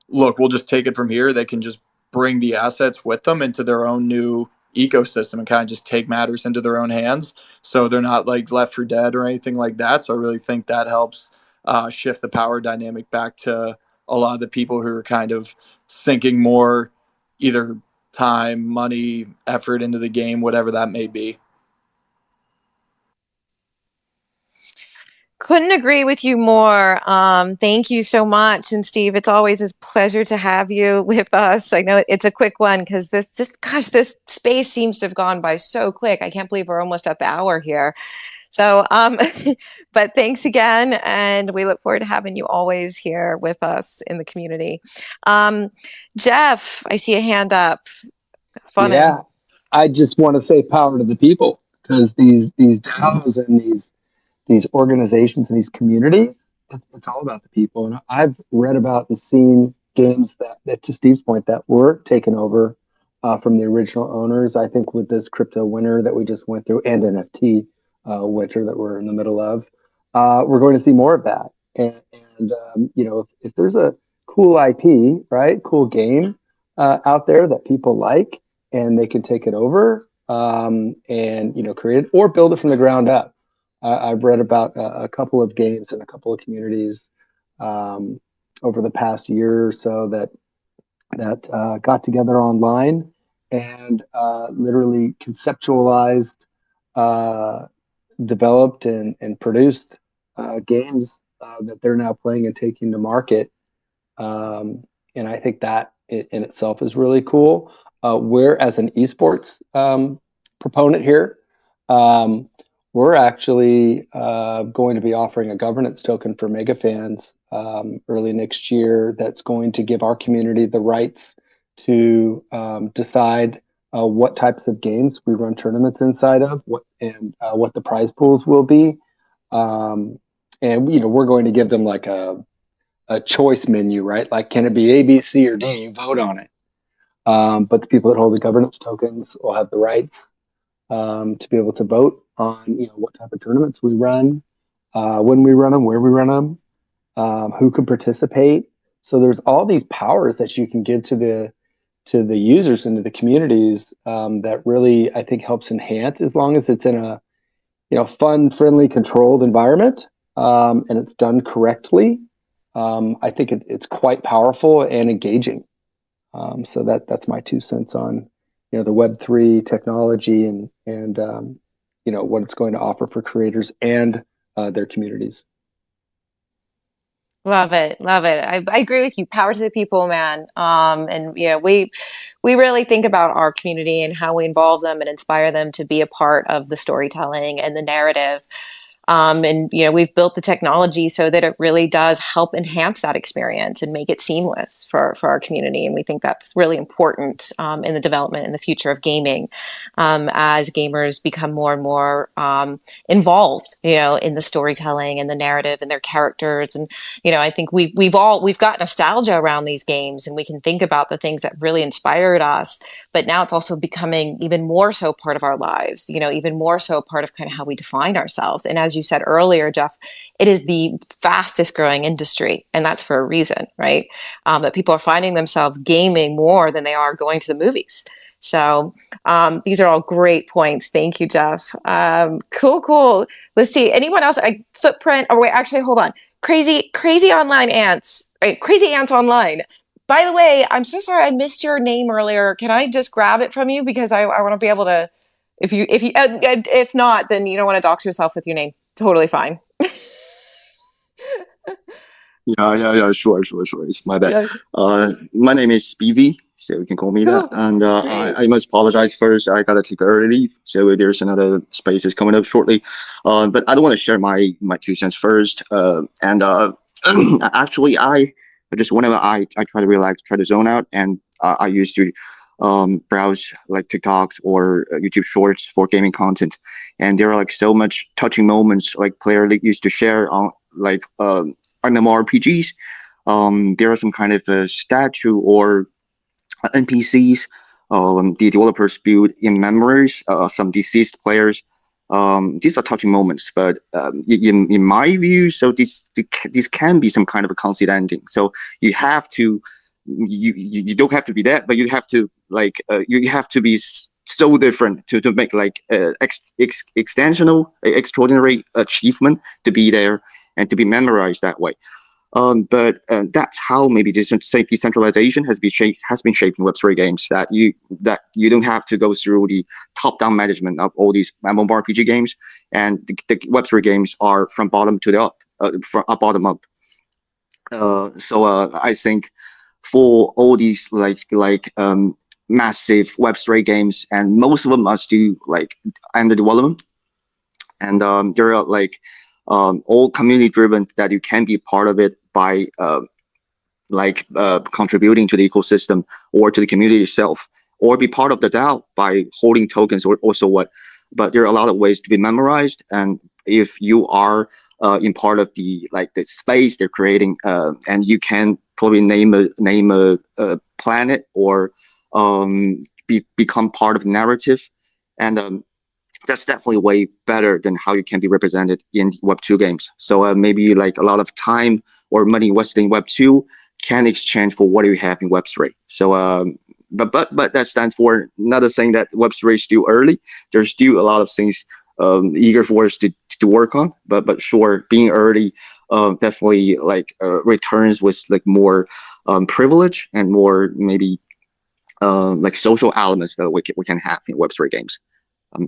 look, we'll just take it from here, they can just bring the assets with them into their own new ecosystem and kind of just take matters into their own hands. So they're not like left for dead or anything like that. So I really think that helps shift the power dynamic back to a lot of the people who are kind of sinking more either time, money, effort into the game, whatever that may be. Couldn't agree with you more. Thank you so much. And Steve, it's always a pleasure to have you with us. I know it's a quick one because this space seems to have gone by so quick. I can't believe we're almost at the hour here. So, but thanks again. And we look forward to having you always here with us in the community. Jeff, I see a hand up. Yeah, I just want to say power to the people, because these DAOs and these organizations and these communities it's all about the people. And I've read about and seen games that to Steve's point, that were taken over from the original owners. I think with this crypto winter that we just went through and NFT winter that we're in the middle of, we're going to see more of that. And you know, if there's a cool IP, right, cool game out there that people like, and they can take it over and, you know, create it or build it from the ground up. I've read about a couple of games and a couple of communities over the past year or so that got together online and literally conceptualized, developed, and produced games that they're now playing and taking to market. And I think that in itself is really cool. We're, as an esports proponent here, we're actually going to be offering a governance token for mega fans early next year that's going to give our community the rights to decide what types of games we run tournaments inside of, what the prize pools will be. And you know, we're going to give them like a choice menu, right? Like, can it be A, B, C, or D? You vote on it. But the people that hold the governance tokens will have the rights to be able to vote on, you know, what type of tournaments we run, when we run them, where we run them, who can participate. So there's all these powers that you can give to the users and to the communities that really, I think, helps enhance, as long as it's in a, you know, fun, friendly, controlled environment and it's done correctly. I think it's quite powerful and engaging. So that's my 2 cents on, you know, the Web3 technology and you know, what it's going to offer for creators and their communities. Love it, love it. I agree with you. Power to the people, man. And yeah, we really think about our community and how we involve them and inspire them to be a part of the storytelling and the narrative. And you know, we've built the technology so that it really does help enhance that experience and make it seamless for our community. And we think that's really important in the development and the future of gaming, as gamers become more and more involved, you know, in the storytelling and the narrative and their characters. And you know, I think we've got nostalgia around these games, and we can think about the things that really inspired us. But now it's also becoming even more so part of our lives. You know, even more so part of kind of how we define ourselves. And as you said earlier, Jeff, it is the fastest growing industry, and that's for a reason, right? That people are finding themselves gaming more than they are going to the movies. So these are all great points. Thank you, Jeff. Cool. Let's see. Anyone else? Footprint? Or wait, actually, hold on. Crazy online ants. Right? Crazy ants online. By the way, I'm so sorry I missed your name earlier. Can I just grab it from you, because I want to be able to. If not, then you don't want to dox yourself with your name. Totally fine. Yeah, sure. It's my bad. My name is BV, so you can call me that. And I must apologize first. I gotta take early leave, so there's another spaces coming up shortly. But I don't want to share my 2 cents first. Actually, I just whenever I try to relax, try to zone out, and I used to browse like TikToks or YouTube Shorts for gaming content, and there are like so much touching moments like player used to share on like MMORPGs. There are some kind of a statue or NPCs the developers build in memories some deceased players. These are touching moments, but in my view, so this can be some kind of a constant ending. So you have to you don't have to be that, but you have to like you have to be so different to make like extraordinary achievement to be there and to be memorized that way. But that's how maybe decentralization has been shaping Web3 games. That you don't have to go through the top-down management of all these MMORPG games, and the Web3 games are from bottom to the up, from bottom up. So I think for all these massive Web3 games, and most of them are still like under development, and there are like all community driven, that you can be part of it by contributing to the ecosystem or to the community itself, or be part of the DAO by holding tokens or also what. But there are a lot of ways to be memorized, and if you are in part of the like the space they're creating, and you can probably name a planet or become part of the narrative, and that's definitely way better than how you can be represented in Web2 games. So maybe like a lot of time or money invested in Web2 can exchange for what you have in Web3. So but that stands for another saying that Web3 is still early. There's still a lot of things eager for us to work on. But sure, being early definitely like returns with like more privilege and more maybe like social elements that we can have in Web3 games.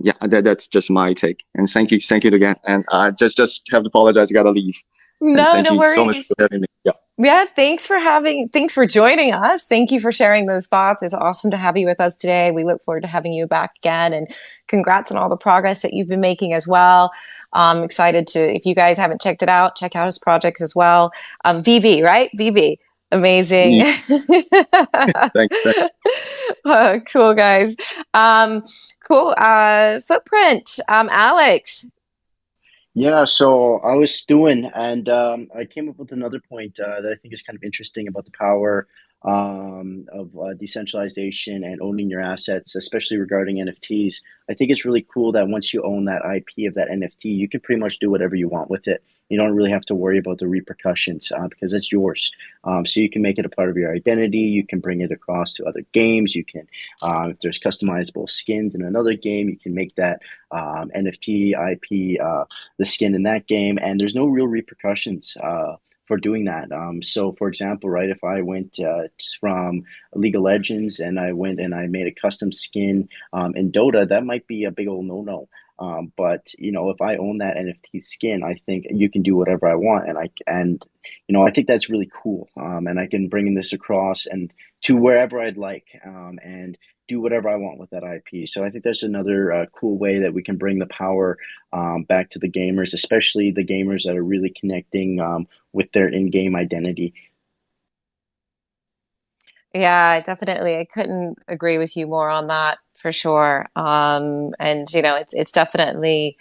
Yeah, that's just my take. And thank you again. And just have to apologize. I gotta leave. And No, thank no you so much worries. for having me. Yeah. Yeah, thanks for joining us. Thank you for sharing those thoughts. It's awesome to have you with us today. We look forward to having you back again, and congrats on all the progress that you've been making as well. I'm excited to, if you guys haven't checked it out, check out his projects as well. VV, right? VV. Amazing. Thanks. Cool, guys. Cool. Footprint. Alex. Yeah, so I was stewing, and I came up with another point that I think is kind of interesting about the power of decentralization and owning your assets, especially regarding NFTs. I think it's really cool that once you own that IP of that NFT, you can pretty much do whatever you want with it. You don't really have to worry about the repercussions because it's yours. So you can make it a part of your identity. You can bring it across to other games. You can, if there's customizable skins in another game, you can make that NFT IP. The skin in that game, and there's no real repercussions for doing that. So, for example, right, if I went from League of Legends and I went and I made a custom skin in Dota, that might be a big old no-no. But you know, if I own that NFT skin, I think you can do whatever I want, and you know, I think that's really cool. And I can bring this across and to wherever I'd like, and do whatever I want with that IP. So I think that's another cool way that we can bring the power back to the gamers, especially the gamers that are really connecting with their in-game identity. Yeah, definitely. I couldn't agree with you more on that for sure. And you know, it's definitely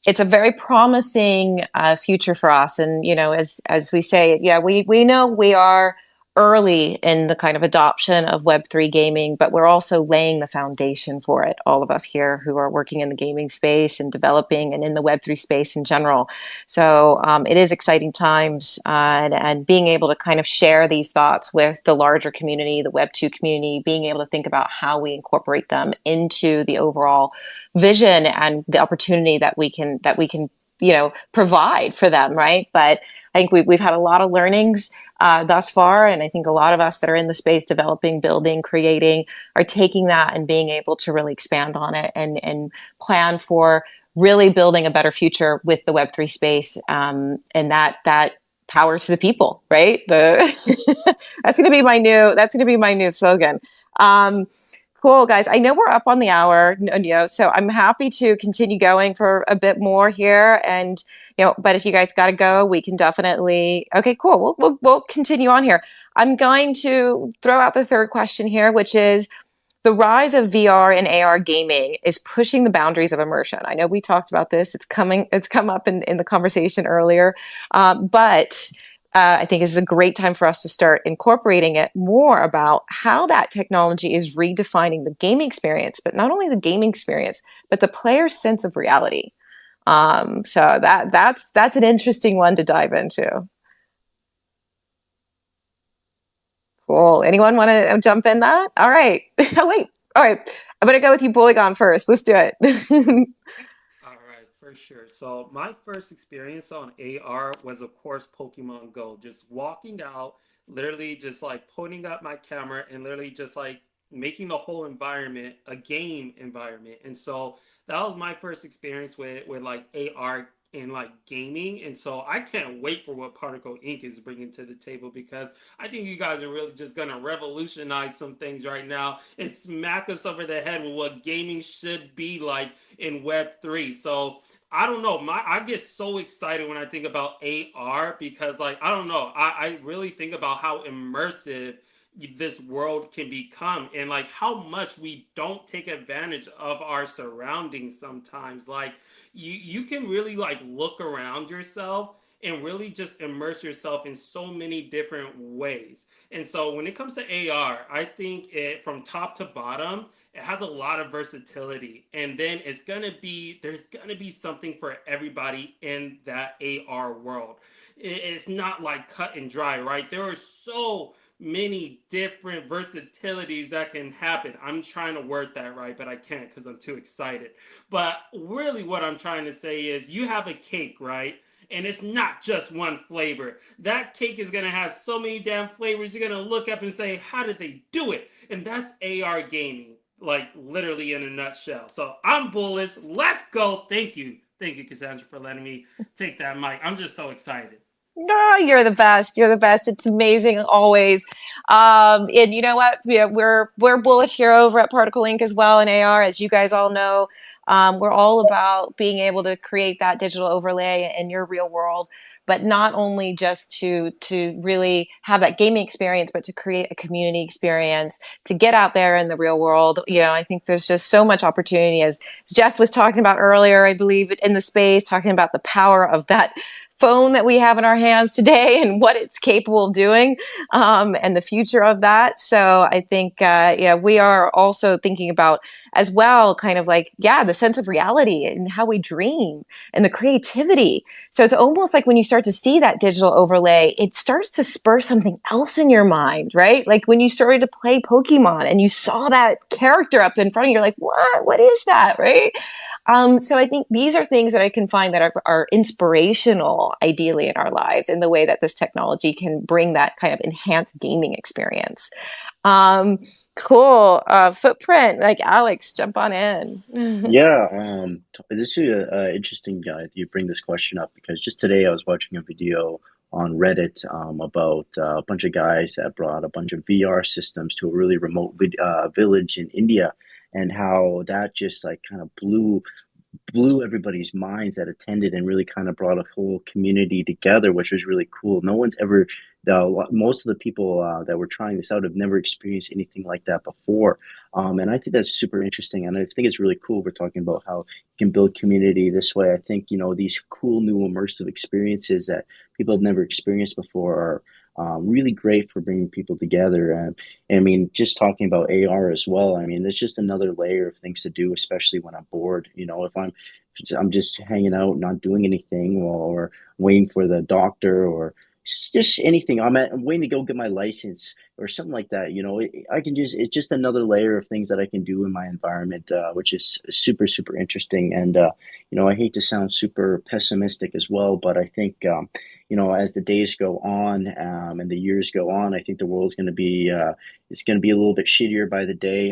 it's a very promising future for us. And you know, as we say, yeah, we know we are early in the kind of adoption of Web3 gaming, but we're also laying the foundation for it. All of us here who are working in the gaming space and developing and in the Web3 space in general. So it is exciting times, and being able to kind of share these thoughts with the larger community, the Web2 community, being able to think about how we incorporate them into the overall vision and the opportunity that we can you know provide for them, right? But I think we've had a lot of learnings thus far, and I think a lot of us that are in the space developing, building, creating are taking that and being able to really expand on it and plan for really building a better future with the Web3 space, and that power to the people, right? The that's going to be my new slogan. um, Cool, guys. I know we're up on the hour, you know, so I'm happy to continue going for a bit more here. And you know, but if you guys got to go, we can definitely. Okay, cool. We'll continue on here. I'm going to throw out the third question here, which is the rise of VR and AR gaming is pushing the boundaries of immersion. I know we talked about this. It's come up in the conversation earlier, but I think this is a great time for us to start incorporating it more about how that technology is redefining the gaming experience, but not only the gaming experience, but the player's sense of reality. So that's an interesting one to dive into. Cool. Anyone want to jump in that? All right. Oh, wait. All right. I'm going to go with you, Polygon, first. Let's do it. All right, for sure. So my first experience on AR was, of course, Pokemon Go. Just walking out, literally just like putting up my camera and literally just like making the whole environment a game environment. And so that was my first experience with like AR in like gaming. And so I can't wait for what Particle Inc. is bringing to the table, because I think you guys are really just gonna revolutionize some things right now and smack us over the head with what gaming should be like in Web3. So I don't know. I get so excited when I think about AR, because like I don't know. I really think about how immersive this world can become, and like how much we don't take advantage of our surroundings sometimes. Like you can really like look around yourself and really just immerse yourself in so many different ways. And so when it comes to AR, I think it from top to bottom, it has a lot of versatility. And then there's gonna be something for everybody in that AR world. It's not like cut and dry, right? There are so many different versatilities that can happen. I'm trying to word that right, but I can't because I'm too excited. But really, what I'm trying to say is you have a cake, right? And it's not just one flavor. That cake is going to have so many damn flavors. You're going to look up and say, how did they do it? And that's AR gaming, like literally in a nutshell. So I'm bullish. Let's go. Thank you. Thank you, Cassandra, for letting me take that mic. I'm just so excited. Oh, you're the best. You're the best. It's amazing always. And you know what? Yeah, we're bullish here over at Particle Inc. as well in AR, as you guys all know. We're all about being able to create that digital overlay in your real world, but not only just to really have that gaming experience, but to create a community experience, to get out there in the real world. You know, I think there's just so much opportunity, as Jeff was talking about earlier, I believe, in the space, talking about the power of that phone that we have in our hands today and what it's capable of doing, and the future of that. So I think, yeah, we are also thinking about as well, kind of like, yeah, the sense of reality and how we dream and the creativity. So it's almost like when you start to see that digital overlay, it starts to spur something else in your mind, right? Like when you started to play Pokemon and you saw that character up in front of you, you're like, what is that, right? So I think these are things that I can find that are inspirational, ideally, in our lives, in the way that this technology can bring that kind of enhanced gaming experience. Cool. Footprint, like Alex, jump on in. Yeah, this is interesting. You bring this question up because just today I was watching a video on Reddit about a bunch of guys that brought a bunch of VR systems to a really remote village in India, and how that just like kind of blew everybody's minds that attended and really kind of brought a whole community together, which was really cool. No one's ever, most of the people that were trying this out have never experienced anything like that before. And I think that's super interesting. And I think it's really cool. We're talking about how you can build community this way. I think, these cool new immersive experiences that people have never experienced before are really great for bringing people together. And I mean, just talking about AR as well. I mean, there's just another layer of things to do, especially when I'm bored. If I'm just hanging out, not doing anything, or waiting for the doctor, or just anything. I'm waiting to go get my license or something like that. It's just another layer of things that I can do in my environment, which is super, super interesting. And, I hate to sound super pessimistic as well, but I think, as the days go on, and the years go on, I think the world's going to be, it's going to be a little bit shittier by the day.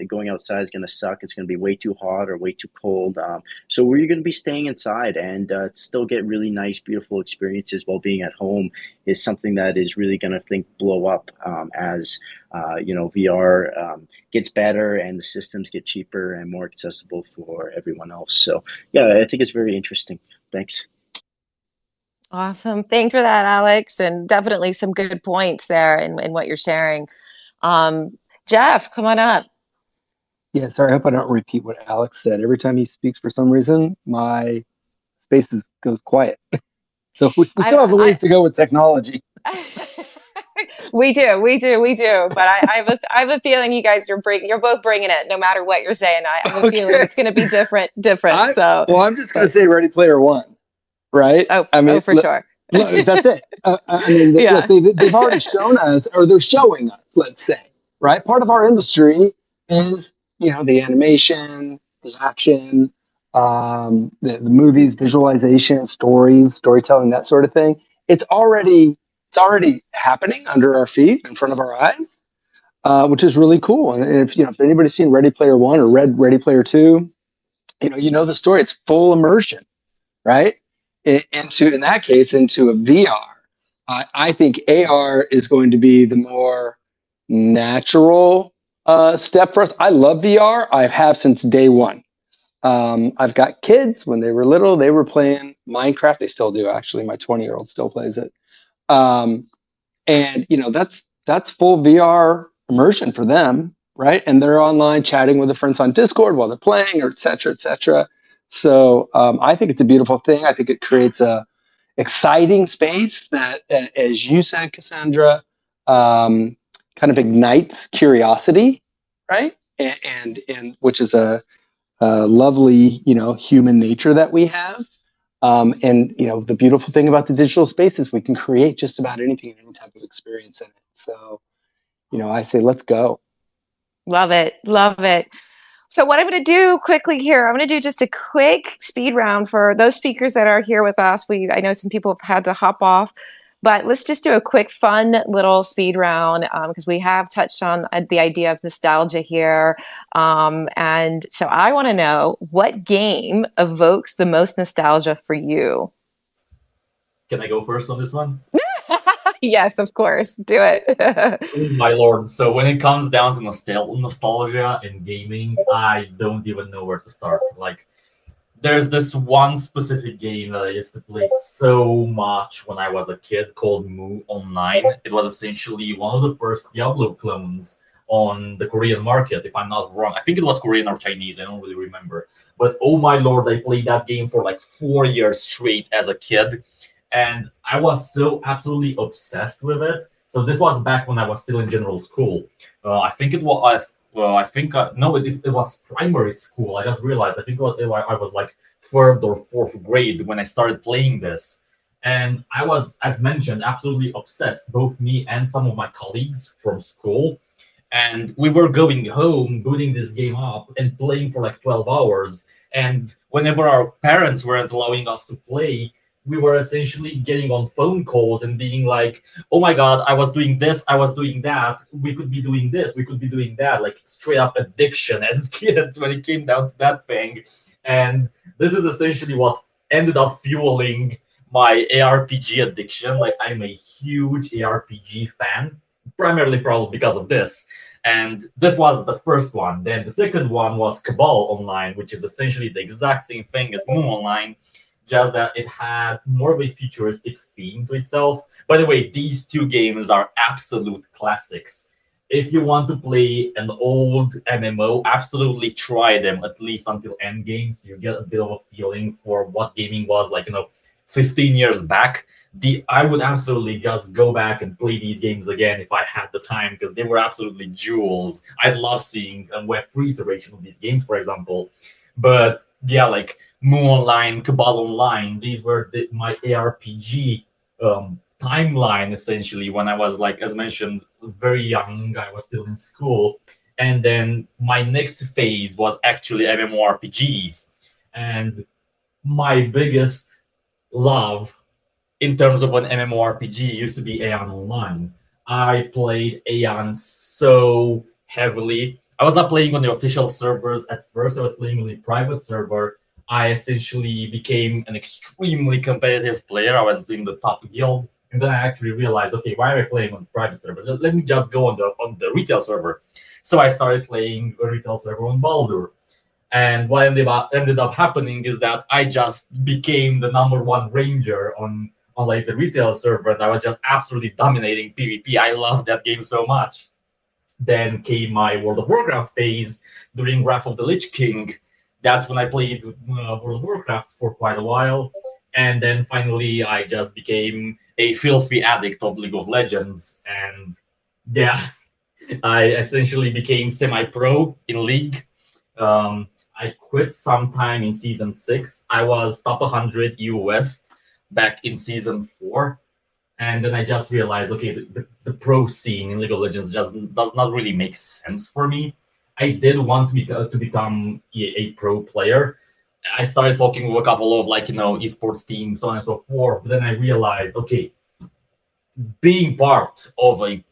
Going outside is going to suck. It's going to be way too hot or way too cold. So we're going to be staying inside and still get really nice, beautiful experiences while being at home is something that is really going to blow up as VR gets better and the systems get cheaper and more accessible for everyone else. So yeah, I think it's very interesting. Thanks. Awesome. Thanks for that, Alex. And definitely some good points there in what you're sharing. Jeff, come on up. Yeah, sorry, I hope I don't repeat what Alex said. Every time he speaks, for some reason, my spaces goes quiet. So we still have a ways to go with technology. We do. But I have a feeling you guys you're both bringing it, no matter what you're saying. I have a feeling it's going to be different. I'm just going to say Ready Player One, right? For sure. That's it. They've already shown us, or they're showing us, let's say, right? Part of our industry is, the animation, the action, the movies, visualization, storytelling, that sort of thing. It's already happening under our feet, in front of our eyes, which is really cool. And if anybody's seen Ready Player One or read Ready Player Two, you know the story. It's full immersion, right? In that case, into a VR. I think AR is going to be the more natural step for us. I love VR. I have since day one. I've got kids. When they were little, they were playing Minecraft. They still do, actually. My 20-year-old still plays it. And that's that's full VR immersion for them, right? And they're online chatting with their friends on Discord while they're playing, or et cetera, et cetera. So I think it's a beautiful thing. I think it creates a exciting space that, as you said, Cassandra, kind of ignites curiosity, right? And which is a lovely, human nature that we have. And the beautiful thing about the digital space is we can create just about anything and any type of experience in it. So, I say let's go. Love it. Love it. So what I'm going to do quickly here, I'm going to do just a quick speed round for those speakers that are here with us. I know some people have had to hop off, but let's just do a quick, fun little speed round because we have touched on the idea of nostalgia here. And so I want to know, what game evokes the most nostalgia for you? Can I go first on this one? Yes, of course. Do it. Oh my lord. So when it comes down to nostalgia in gaming, I don't even know where to start. Like, there's this one specific game that I used to play so much when I was a kid called Mu Online. It was essentially one of the first Diablo clones on the Korean market, if I'm not wrong. I think it was Korean or Chinese, I don't really remember. But oh my lord, I played that game for like 4 years straight as a kid. And I was so absolutely obsessed with it. So this was back when I was still in general school. I think it was, no, it was primary school. I just realized, I think I was like 3rd or 4th grade when I started playing this. And I was, as mentioned, absolutely obsessed, both me and some of my colleagues from school. And we were going home, booting this game up and playing for like 12 hours. And whenever our parents weren't allowing us to play, we were essentially getting on phone calls and being like, oh my God, I was doing this, I was doing that, we could be doing this, we could be doing that, like straight up addiction as kids when it came down to that thing. And this is essentially what ended up fueling my ARPG addiction. Like, I'm a huge ARPG fan, primarily probably because of this. And this was the first one. Then the second one was Cabal Online, which is essentially the exact same thing as Mu Online, just that it had more of a futuristic theme to itself. By the way, these two games are absolute classics. If you want to play an old MMO, absolutely try them, at least until endgame, so you get a bit of a feeling for what gaming was like, 15 years back. I would absolutely just go back and play these games again if I had the time, because they were absolutely jewels. I love seeing a Web3 iteration of these games, for example. But yeah, like Mu Online, Cabal Online, these were my ARPG timeline, essentially, when I was, like, as mentioned, very young. I was still in school. And then my next phase was actually MMORPGs. And my biggest love in terms of an MMORPG used to be Aeon Online. I played Aeon so heavily. I was not playing on the official servers at first. I was playing on the private server. I essentially became an extremely competitive player. I was in the top guild. And then I actually realized, okay, why am I playing on the private server? Let me just go on the retail server. So I started playing a retail server on Baldur. And what ended up happening is that I just became the #1 ranger on like the retail server, and I was just absolutely dominating PvP. I loved that game so much. Then came my World of Warcraft phase during Wrath of the Lich King. That's when I played World of Warcraft for quite a while. And then finally, I just became a filthy addict of League of Legends. And yeah, I essentially became semi-pro in League. I quit sometime in Season 6. I was top 100 EU West back in Season 4. And then I just realized, okay, the pro scene in League of Legends just does not really make sense for me. I did want to become a pro player. I started talking with a couple of esports teams, so on and so forth. But then I realized, okay, being part of the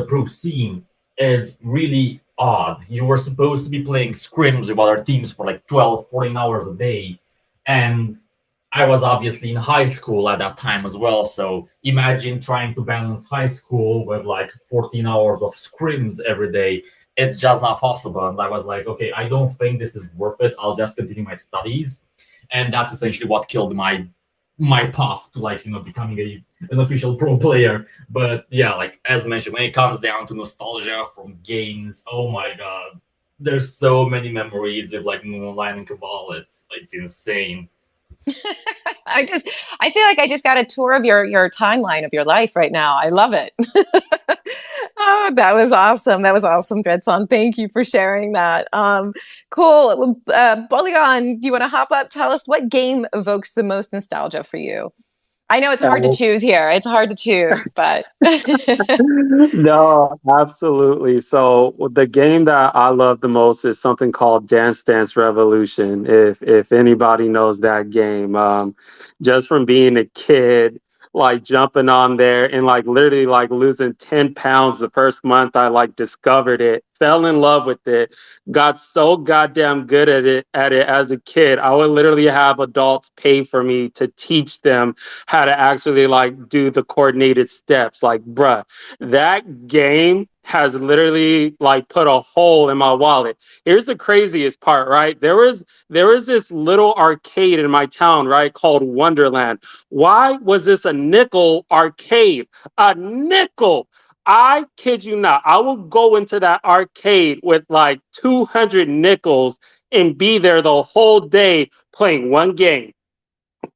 pro scene is really odd. You were supposed to be playing scrims with other teams for like 12, 14 hours a day. And I was obviously in high school at that time as well. So imagine trying to balance high school with like 14 hours of scrims every day. It's just not possible. And I was like, okay, I don't think this is worth it. I'll just continue my studies. And that's essentially what killed my my path to like becoming an official pro player. But yeah, like as mentioned, when it comes down to nostalgia from games, oh my god, there's so many memories of like Moonlight and Cabal. It's insane. I feel like I just got a tour of your timeline of your life right now. I love it. Oh, that was awesome. That was awesome, Dreadson. Thank you for sharing that. Cool. Polygon, you want to hop up? Tell us what game evokes the most nostalgia for you. I know it's hard to choose here. It's hard to choose, but No, absolutely. So the game that I love the most is something called Dance Dance Revolution. If anybody knows that game, just from being a kid, like jumping on there and like literally like losing 10 pounds the first month I like discovered it, fell in love with it, got so goddamn good at it as a kid. I would literally have adults pay for me to teach them how to actually like do the coordinated steps. Like, bruh, that game has literally like put a hole in my wallet. Here's the craziest part, right? There was this little arcade in my town, right, called Wonderland. Why was this a nickel arcade? A nickel. I kid you not. I will go into that arcade with like 200 nickels and be there the whole day playing one game.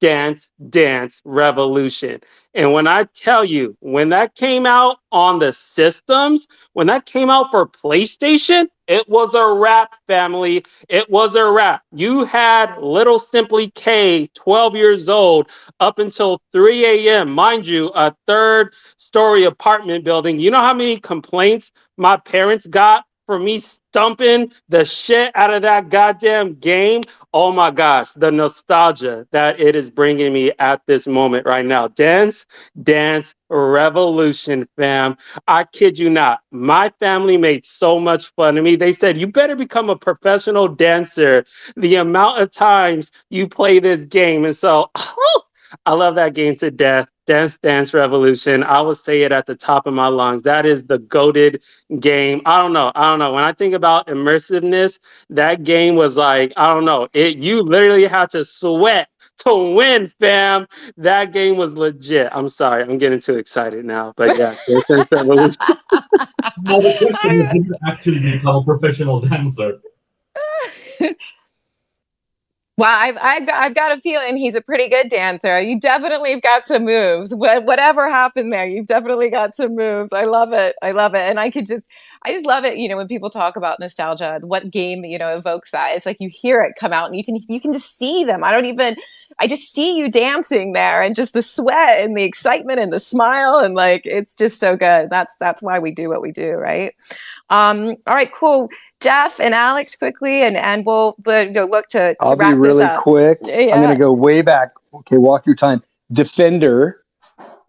Dance Dance Revolution. And when I tell you, when that came out on the systems, when that came out for PlayStation, it was a wrap, family. It was a wrap. You had little Simply K, 12 years old, up until 3 a.m. Mind you, a third story apartment building. You know how many complaints my parents got for me stumping the shit out of that goddamn game? Oh my gosh, the nostalgia that it is bringing me at this moment right now. Dance Dance Revolution, fam. I kid you not. My family made so much fun of me. They said, you better become a professional dancer. The amount of times you play this game. And so, I love that game to death. Dance Dance Revolution. I will say it at the top of my lungs. That is the goated game. I don't know. When I think about immersiveness, that game was like, I don't know. You literally had to sweat to win, fam. That game was legit. I'm sorry, I'm getting too excited now. But yeah, Dance Dance Revolution. Now the question is, did you actually become a professional dancer? Well, I've got a feeling he's a pretty good dancer. You definitely have got some moves. Whatever happened there, you've definitely got some moves. I love it. I love it. And I just love it. When people talk about nostalgia, what game evokes that? It's like you hear it come out, and you can just see them. I just see you dancing there, and just the sweat and the excitement and the smile, and like it's just so good. That's why we do what we do, right? All right, cool. Jeff and Alex, quickly, and we'll go look to I'll be wrap this really up. quick. Yeah. I'm going to go way back. Okay, walk through time. Defender,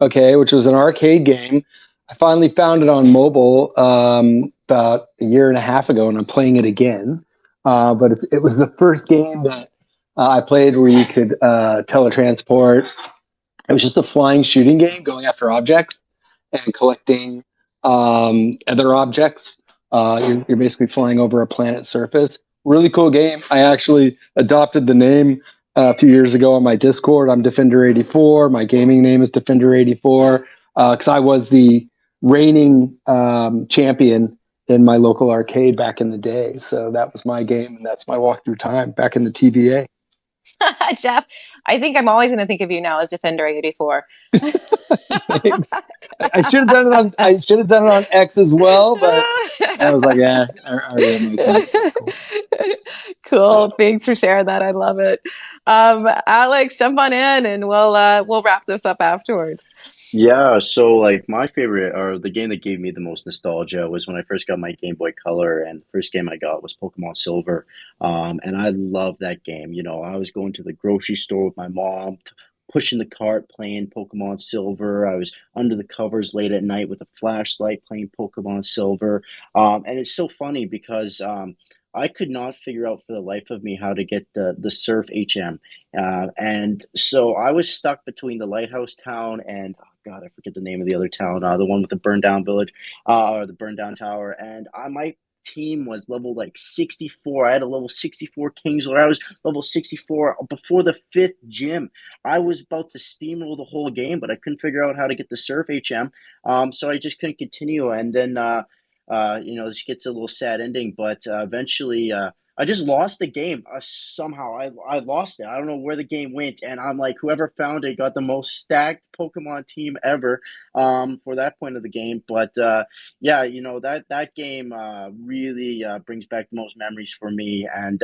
okay, which was an arcade game. I finally found it on mobile about a year and a half ago, and I'm playing it again. But it was the first game that I played where you could teletransport. It was just a flying shooting game, going after objects and collecting other objects. You're basically flying over a planet's surface. Really cool game. I actually adopted the name a few years ago on my Discord. I'm Defender84. My gaming name is Defender84 because I was the reigning champion in my local arcade back in the day. So that was my game, and that's my walkthrough time back in the TVA. Jeff, I think I'm always going to think of you now as Defender 84. Thanks. I should have done it on. I should have done it on X as well, but I was like, yeah, I already have my account. Cool. Thanks for sharing that. I love it. Alex, jump on in, and we'll wrap this up afterwards. Yeah, so like my favorite or the game that gave me the most nostalgia was when I first got my Game Boy Color, and the first game I got was Pokemon Silver. And I love that game. I was going to the grocery store with my mom, pushing the cart, playing Pokemon Silver. I was under the covers late at night with a flashlight playing Pokemon Silver. And it's so funny because I could not figure out for the life of me how to get the Surf HM. And so I was stuck between the Lighthouse Town and God, I forget the name of the other town, the one with the burned down village, or the burned down tower. And my team was level like 64. I had a level 64 Kingslayer. I was level 64 before the 5th gym. I was about to steamroll the whole game, but I couldn't figure out how to get the Surf HM. So I just couldn't continue. And then, this gets a little sad ending, but eventually I just lost the game somehow. I lost it. I don't know where the game went, and I'm like, whoever found it got the most stacked Pokemon team ever for that point of the game. But yeah, that game really brings back the most memories for me. And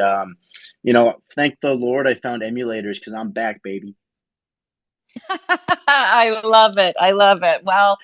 thank the Lord I found emulators because I'm back, baby. I love it. I love it. Well,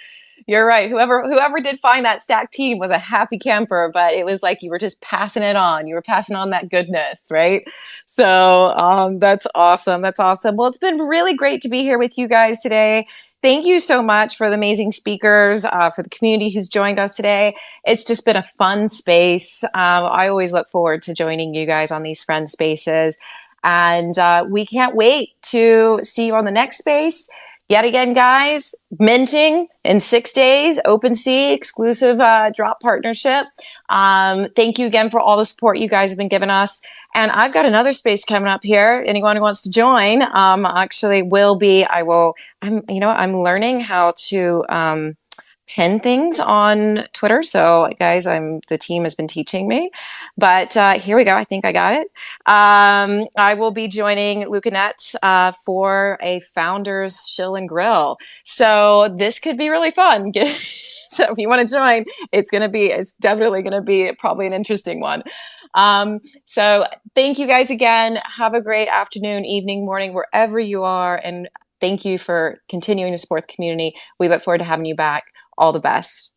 you're right. Whoever did find that stacked team was a happy camper, but it was like you were just passing it on. You were passing on that goodness, right? So that's awesome. That's awesome. Well, it's been really great to be here with you guys today. Thank you so much for the amazing speakers, for the community who's joined us today. It's just been a fun space. I always look forward to joining you guys on these friend spaces. And we can't wait to see you on the next space. Yet again, guys, minting in 6 days, OpenSea exclusive drop partnership. Thank you again for all the support you guys have been giving us. And I've got another space coming up here. Anyone who wants to join, I'm learning how to pin things on Twitter. So guys, the team has been teaching me, but here we go. I think I got it. I will be joining Lucanet for a founders chill and grill. So this could be really fun. So if you want to join, it's definitely going to be probably an interesting one. So thank you guys again. Have a great afternoon, evening, morning, wherever you are. And thank you for continuing to support the community. We look forward to having you back. All the best.